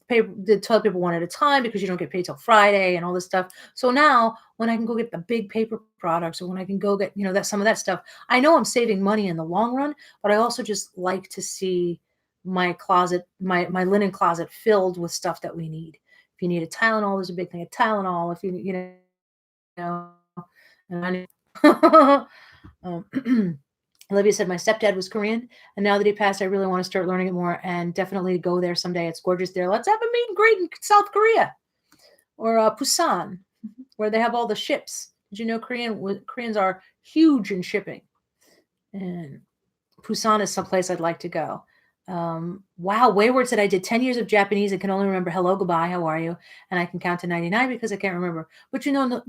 toilet paper one at a time because you don't get paid till Friday and all this stuff. So now when I can go get the big paper products, or when I can go get, that some of that stuff, I know I'm saving money in the long run, but I also just like to see my closet, my linen closet filled with stuff that we need. If you need a Tylenol, there's a big thing of Tylenol. If and I Olivia said, my stepdad was Korean, and now that he passed, I really want to start learning it more and definitely go there someday. It's gorgeous there. Let's have a meet and greet in South Korea or Busan, where they have all the ships. Did you know Koreans are huge in shipping? And Busan is someplace I'd like to go. Wow, Wayward said, I did 10 years of Japanese and can only remember hello, goodbye, how are you? And I can count to 99 because I can't remember. But no,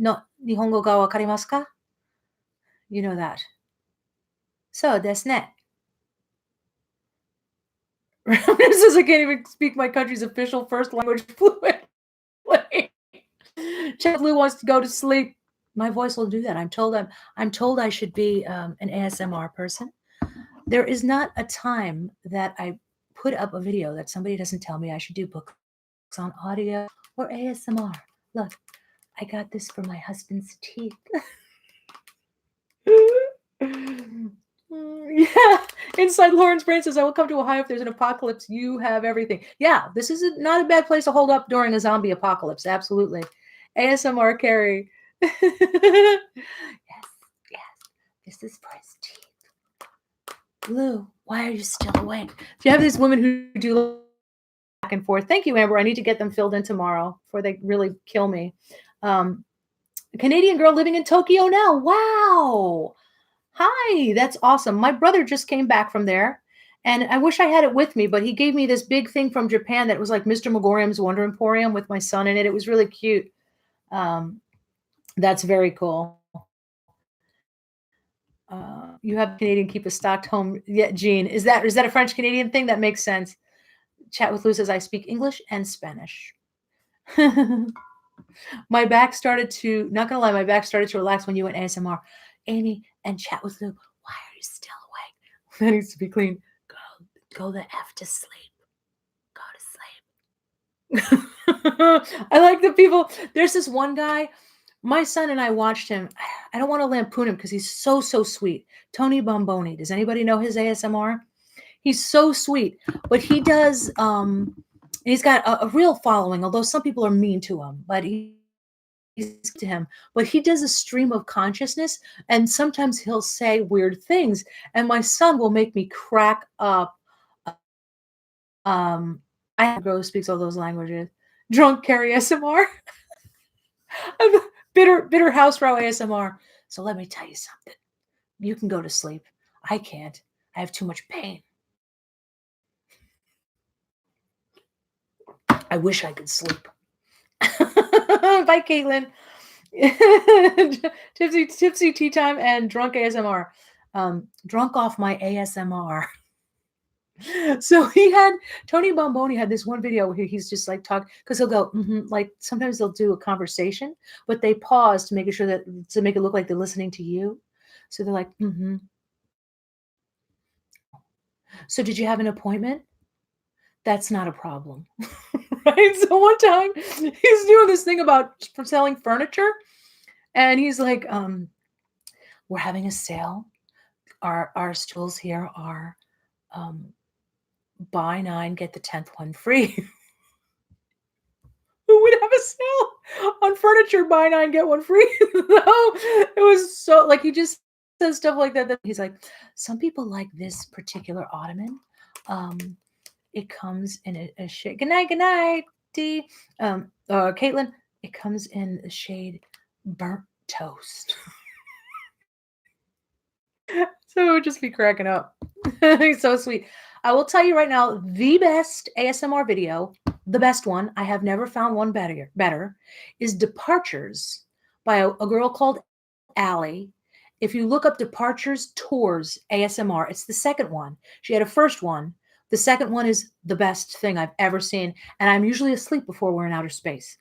Nihongo ga wakarimasu ka? You know that. So, desu ne. Ramona says, I can't even speak my country's official first language fluently. Chad Blue wants to go to sleep. My voice will do that. I'm told I should be an ASMR person. There is not a time that I put up a video that somebody doesn't tell me I should do books on audio or ASMR. Look, I got this for my husband's teeth. Yeah. Inside Lauren's brain says, I will come to Ohio if there's an apocalypse. You have everything. Yeah, this is not a bad place to hold up during a zombie apocalypse. Absolutely. ASMR Carrie. Yes. This is for his teeth. Lou, why are you still awake? Do you have these women who do back and forth? Thank you, Amber. I need to get them filled in tomorrow before they really kill me. A Canadian girl living in Tokyo now. Wow. Hi, that's awesome. My brother just came back from there, and I wish I had it with me, but he gave me this big thing from Japan that was like Mr. Megorium's Wonder Emporium with my son in it. It was really cute. That's very cool. You have Canadian keep a stocked home. Yeah, Jean, is that a French Canadian thing? That makes sense. Chat with Lou says, I speak English and Spanish. My back started to not gonna lie, my back started to relax when you went ASMR. Amy and chat with Lou, why are you still awake? That needs to be clean. Go, go the F to sleep. Go to sleep. I like the people. There's this one guy, my son and I watched him. I don't want to lampoon him because he's so sweet. Tony Bomboni. Does anybody know his ASMR? He's so sweet, but he does. He's got a real following, although some people are mean to him. But he's to him. But he does a stream of consciousness, and sometimes he'll say weird things, and my son will make me crack up. Um, I have a girl who speaks all those languages. Drunk Carrie ASMR. Bitter house row ASMR. So let me tell you something. You can go to sleep. I can't. I have too much pain. I wish I could sleep. Bye, Caitlin. Tipsy tea time and drunk ASMR. Drunk off my ASMR. So he had Tony Bomboni had this one video where he's just like talk because he'll go like sometimes they'll do a conversation, but they pause to make sure that to make it look like they're listening to you. So they're like, So did you have an appointment? That's not a problem. Right? So one time he's doing this thing about for selling furniture, and he's like, we're having a sale. Our stools here are um buy 9, get the 10th one free. Who would have a sale on furniture, buy 9, get one free? No, it was so like he just says stuff like that. That he's like, some people like this particular ottoman. Um, it comes in a shade. Good night, D. Caitlin. It comes in the shade burnt toast. So it would just be cracking up. He's so sweet. I will tell you right now, the best ASMR video, the best one, I have never found one better, is Departures by a girl called Allie. If you look up Departures Tours ASMR, it's the second one. She had a first one. The second one is the best thing I've ever seen. And I'm usually asleep before we're in outer space.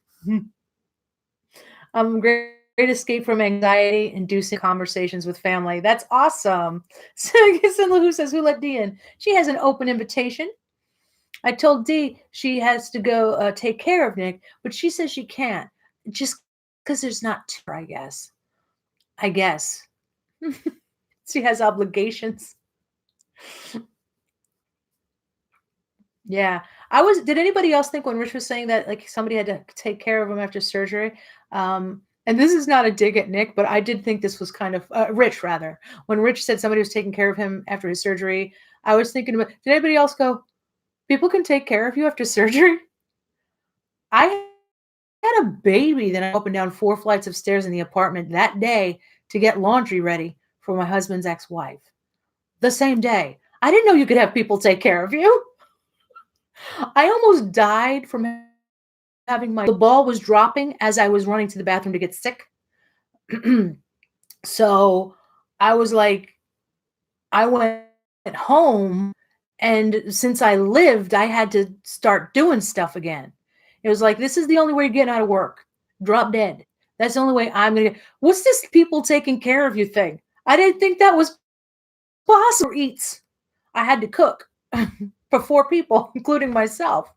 Great escape from anxiety inducing conversations with family. That's awesome. So who says, who let D in? She has an open invitation. I told D she has to go take care of Nick, but she says she can't just because there's not two, I guess. I guess. She has obligations. Yeah. Did anybody else think when Rich was saying that like somebody had to take care of him after surgery? And this is not a dig at Nick, but I did think this was kind of Rich rather. When Rich said somebody was taking care of him after his surgery, I was thinking about did anybody else go, people can take care of you after surgery? I had a baby then I up and down 4 flights of stairs in the apartment that day to get laundry ready for my husband's ex-wife. The same day. I didn't know you could have people take care of you. I almost died from having the ball was dropping as I was running to the bathroom to get sick. So I was like, I went home, and since I lived, I had to start doing stuff again. It was like, this is the only way you're getting out of work. Drop dead. That's the only way I'm gonna get. What's this people taking care of you thing? I didn't think that was possible. Eats. I had to cook for 4 people, including myself.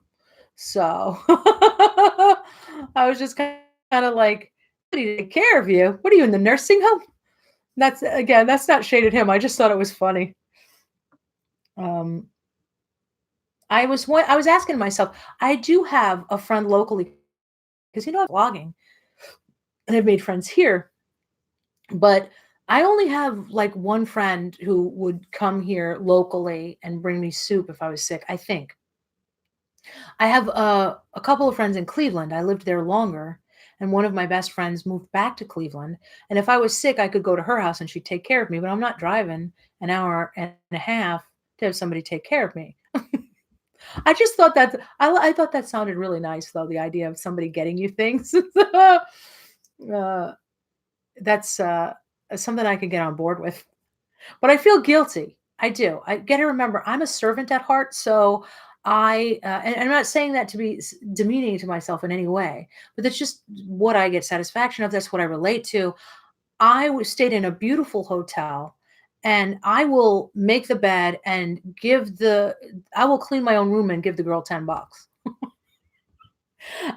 So I was just kind of like, "I need to take care of you. What are you in the nursing home?" That's again, that's not shaded him. I just thought it was funny. Um, I was asking myself, I do have a friend locally because I'm blogging and I've made friends here, but I only have like one friend who would come here locally and bring me soup if I was sick, I think. I have a couple of friends in Cleveland. I lived there longer, and one of my best friends moved back to Cleveland. And if I was sick, I could go to her house and she'd take care of me. But I'm not driving an hour and a half to have somebody take care of me. I just thought that I thought that sounded really nice, though. The idea of somebody getting you things. uh, that's something I could get on board with. But I feel guilty. I do. I got to remember, I'm a servant at heart, so and I'm not saying that to be demeaning to myself in any way, but that's just what I get satisfaction of. That's what I relate to. Stayed in a beautiful hotel, and I will make the bed and I will clean my own room and give the girl $10.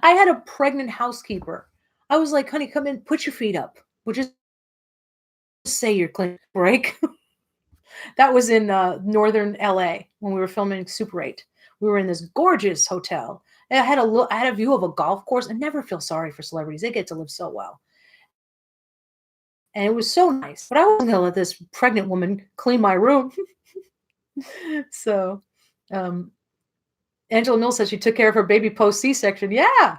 I had a pregnant housekeeper. I was like, honey, come in, put your feet up. We'll just say you're clean break. That was in northern LA when we were filming Super 8. We were in this gorgeous hotel. I had a view of a golf course. I never feel sorry for celebrities. They get to live so well. And it was so nice. But I wasn't gonna let this pregnant woman clean my room. So um Angela Mills said she took care of her baby post C-section. Yeah.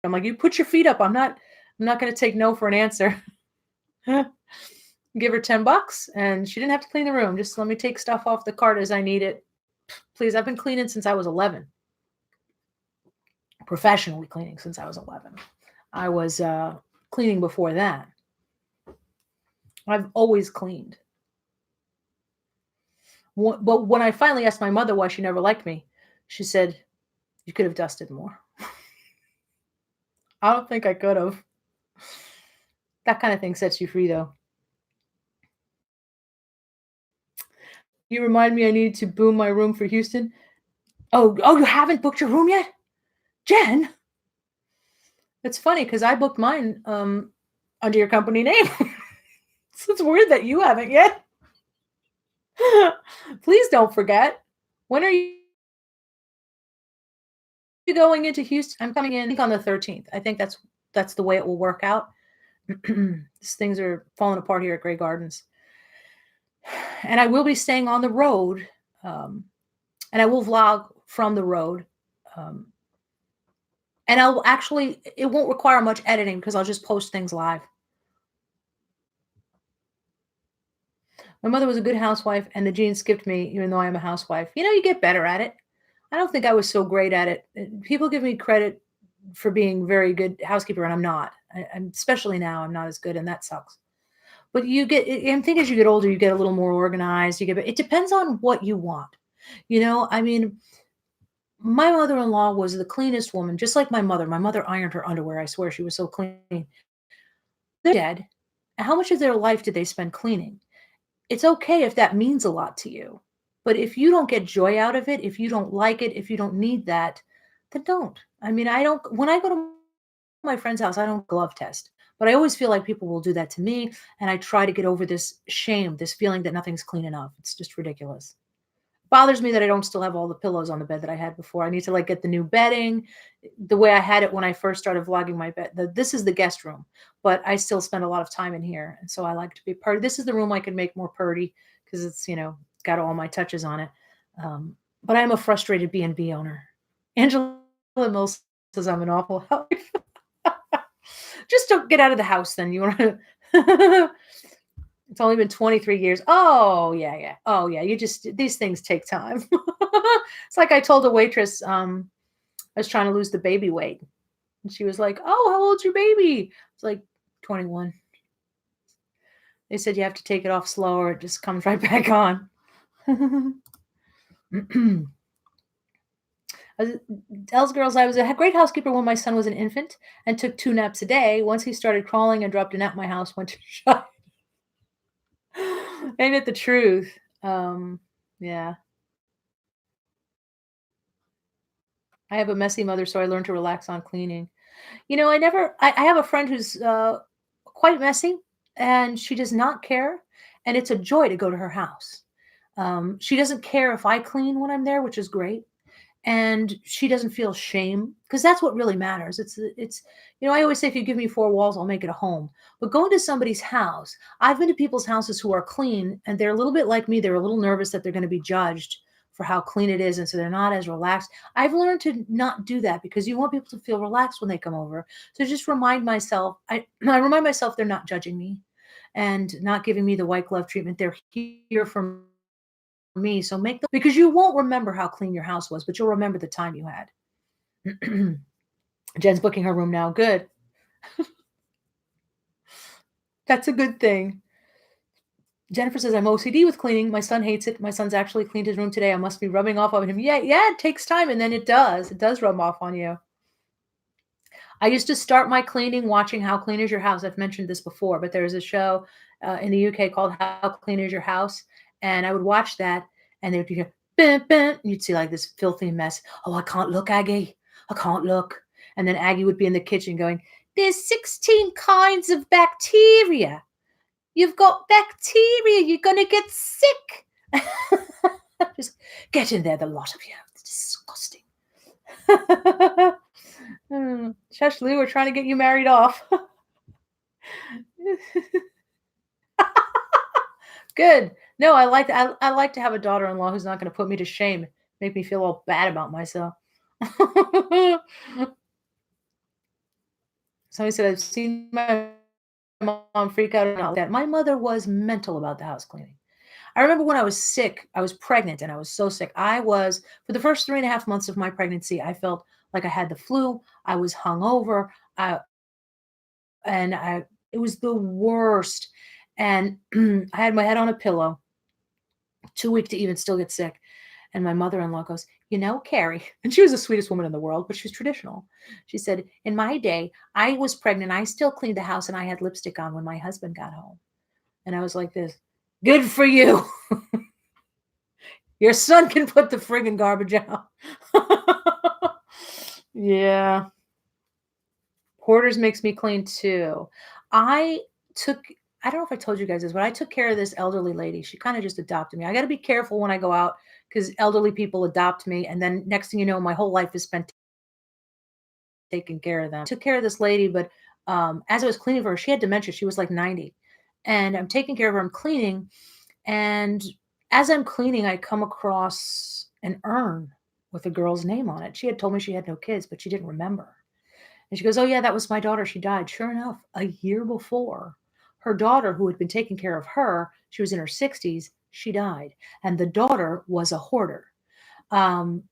I'm like, you put your feet up. I'm not gonna take no for an answer. Give her $10 and she didn't have to clean the room. Just let me take stuff off the cart as I need it. Please, I've been cleaning since I was 11. Professionally cleaning since I was 11. I was cleaning before that. I've always cleaned. But when I finally asked my mother why she never liked me, she said, "You could have dusted more." I don't think I could have. That kind of thing sets you free, though. You remind me I need to boom my room for Houston. Oh, you haven't booked your room yet, Jen? It's funny because I booked mine under your company name. So it's weird that you haven't yet. Please don't forget. When are you going into Houston? I'm coming in, I think, on the 13th. I think that's the way it will work out. These things are falling apart here at Grey Gardens. And I will be staying on the road, and I will vlog from the road. Um, and it won't require much editing because I'll just post things live. My mother was a good housewife, and the genes skipped me, even though I am a housewife. You get better at it. I don't think I was so great at it. People give me credit for being very good housekeeper, and I'm not. I'm especially now, I'm not as good, and that sucks. But I think as you get older, you get a little more organized. It depends on what you want. I mean, my mother-in-law was the cleanest woman, just like my mother. My mother ironed her underwear. I swear she was so clean. They're dead. How much of their life did they spend cleaning? It's okay if that means a lot to you. But if you don't get joy out of it, if you don't like it, if you don't need that, then don't. I mean, I don't, when I go to my friend's house, I don't glove test, but I always feel like people will do that to me. And I try to get over this shame, this feeling that nothing's clean enough. It's just ridiculous. Bothers me that I don't still have all the pillows on the bed that I had before. I need to get the new bedding the way I had it when I first started vlogging my bed. This is the guest room, but I still spend a lot of time in here. And so I like to be part. This is the room I can make more purdy because it's, got all my touches on it. But I'm a frustrated B&B owner. Angela Mills says I'm an awful wife. Just don't get out of the house then. You want to. It's only been 23 years. Oh, yeah, yeah. Oh, yeah. These things take time. It's like I told a waitress, I was trying to lose the baby weight. And she was like, "Oh, how old's your baby?" It's like 21. They said you have to take it off slower. It just comes right back on. Tells girls I was a great housekeeper when my son was an infant and took 2 naps a day. Once he started crawling and dropped a nap, my house went to shut. Ain't it the truth? Yeah. I have a messy mother, so I learned to relax on cleaning. I have a friend who's quite messy and she does not care. And it's a joy to go to her house. She doesn't care if I clean when I'm there, which is great. And she doesn't feel shame because that's what really matters. I always say if you give me 4 walls, I'll make it a home. But going to somebody's house, I've been to people's houses who are clean and they're a little bit like me. They're a little nervous that they're going to be judged for how clean it is. And so they're not as relaxed. I've learned to not do that because you want people to feel relaxed when they come over. So just remind myself, I remind myself they're not judging me and not giving me the white glove treatment. They're here for me. So make them because you won't remember how clean your house was, but you'll remember the time you had. Jen's booking her room now. Good. That's a good thing. Jennifer says, I'm OCD with cleaning. My son hates it. My son's actually cleaned his room today. I must be rubbing off on him. Yeah, yeah, it takes time. And then it does. It does rub off on you. I used to start my cleaning watching How Clean Is Your House. I've mentioned this before, but there's a show in the UK called How Clean Is Your House. And I would watch that and they would hear, "Bun, bun," and you'd see like this filthy mess. Oh, I can't look, Aggie. I can't look. And then Aggie would be in the kitchen going, there's 16 kinds of bacteria. You've got bacteria. You're going to get sick. Just get in there, the lot of you. It's disgusting. Shush, Lou, we're trying to get you married off. Good. No, I like to have a daughter-in-law who's not gonna put me to shame, make me feel all bad about myself. Somebody said, "I've seen my mom freak out about that." My mother was mental about the house cleaning. I remember when I was sick, I was pregnant and I was so sick. I was for the first 3.5 months of my pregnancy, I felt like I had the flu. I was hungover. I it was the worst. And I had my head on a pillow, too weak to even still get sick. And my mother-in-law goes, you know, Carrie, and she was the sweetest woman in the world, but she was traditional. She said, in my day, I was pregnant. I still cleaned the house and I had lipstick on when my husband got home. And I was like this, good for you. Your son can put the friggin' garbage out. Yeah. Hoarders makes me clean too. I took I don't know if I told you guys this, but I took care of this elderly lady. She kinda just adopted me. I gotta be careful when I go out because elderly people adopt me, and then next thing you know, my whole life is spent taking care of them. Took care of this lady, but, as I was cleaning for her, she had dementia. She was, like, 90, and I'm taking care of her. I'm cleaning, and as I'm cleaning, I come across an urn with a girl's name on it. She had told me she had no kids, but she didn't remember. And she goes, "Oh, yeah, that was my daughter. She died." Sure enough, a year before, her daughter, who had been taking care of her, she was in her 60s, she died. And the daughter was a hoarder. Um,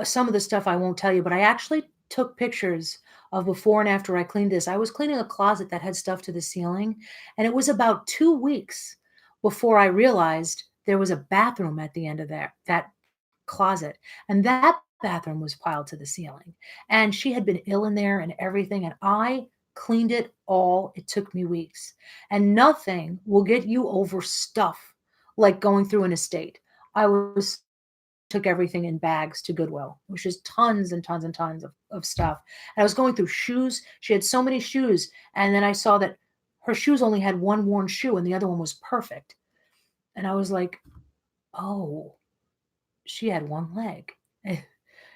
some of the stuff I won't tell you, but I actually took pictures of before and after I cleaned this. I was cleaning a closet that had stuff to the ceiling, and it was about 2 weeks before I realized there was a bathroom at the end of that closet, and that bathroom was piled to the ceiling, and she had been ill in there and everything, and I cleaned it all. It took me weeks, and nothing will get you over stuff like going through an estate. I was took everything in bags to Goodwill, which is tons and tons and tons of stuff. And I was going through shoes. She had so many shoes, and then I saw that her shoes only had one worn shoe and the other one was perfect. And I was like, "Oh, she had one leg." It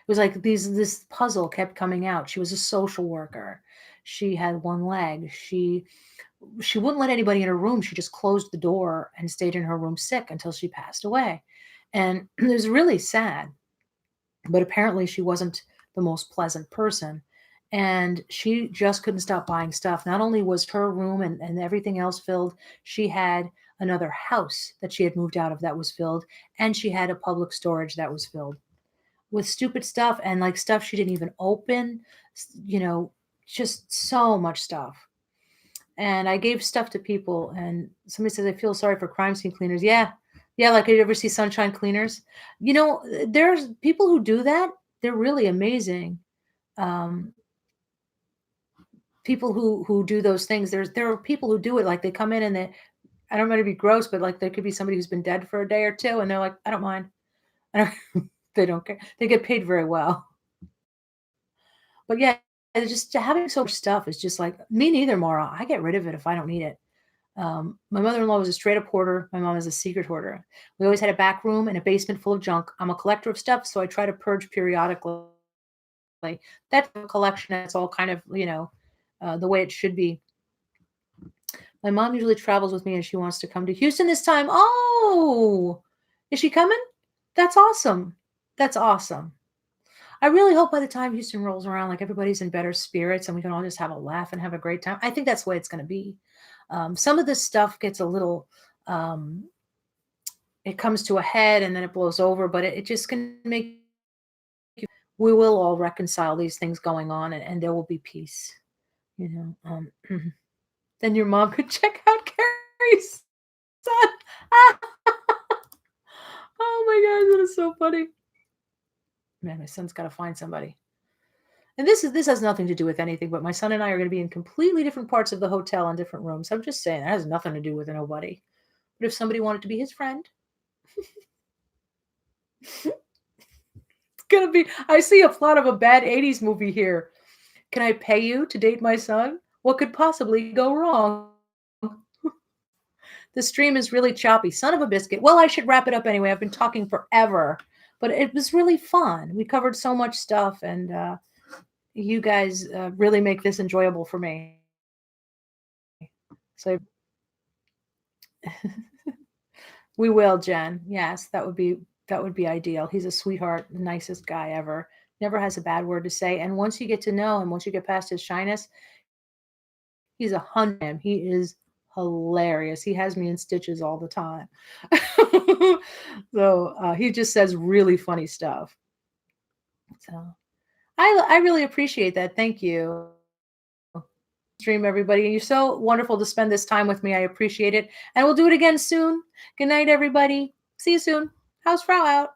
was like this puzzle kept coming out. She was a social worker. She had one leg. She wouldn't let anybody in her room. She just closed the door and stayed in her room sick until she passed away. And it was really sad, but apparently she wasn't the most pleasant person. And she just couldn't stop buying stuff. Not only was her room and everything else filled, she had another house that she had moved out of that was filled, and she had a public storage that was filled with stupid stuff and like stuff she didn't even open, you know, just so much stuff. And I gave stuff to people, and somebody says, I feel sorry for crime scene cleaners. Yeah. Yeah. Like, you ever see Sunshine Cleaners? There's people who do that. They're really amazing. Um, People who do those things. There are people who do it. Like, they come in and I don't want to be gross, but like there could be somebody who's been dead for a day or two, and they're like, I don't mind. I don't, they don't care. They get paid very well. But yeah, it's just having so much stuff is just like me neither, Mara. I get rid of it if I don't need it. My mother-in-law was a straight up hoarder. My mom is a secret hoarder. We always had a back room and a basement full of junk. I'm a collector of stuff, so I try to purge periodically. That's a collection. That's all kind of the way it should be. My mom usually travels with me, and she wants to come to Houston this time. Oh, is she coming? That's awesome. That's awesome. I really hope by the time Houston rolls around, like everybody's in better spirits and we can all just have a laugh and have a great time. I think that's the way it's going to be. Some of this stuff gets a little, um, it comes to a head and then it blows over, but it just can make we will all reconcile these things going on, and there will be peace, you know. Then your mom could check out Carrie's. son. Oh my god, that is so funny. Man, my son's got to find somebody. And this has nothing to do with anything, but my son and I are going to be in completely different parts of the hotel in different rooms. I'm just saying that has nothing to do with nobody. But if somebody wanted to be his friend, it's gonna be. I see a plot of a bad '80s movie here. Can I pay you to date my son? What could possibly go wrong? The stream is really choppy. Son of a biscuit. Well, I should wrap it up anyway. I've been talking forever, but it was really fun. We covered so much stuff, and you guys really make this enjoyable for me. So we will, Jen. Yes, that would be ideal. He's a sweetheart, the nicest guy ever. Never has a bad word to say. And once you get to know him, once you get past his shyness, he's a hundred. He is hilarious. He has me in stitches all the time. So he just says really funny stuff. So I really appreciate that. Thank you. Stream everybody. You're so wonderful to spend this time with me. I appreciate it. And we'll do it again soon. Good night, everybody. See you soon. House Frau out.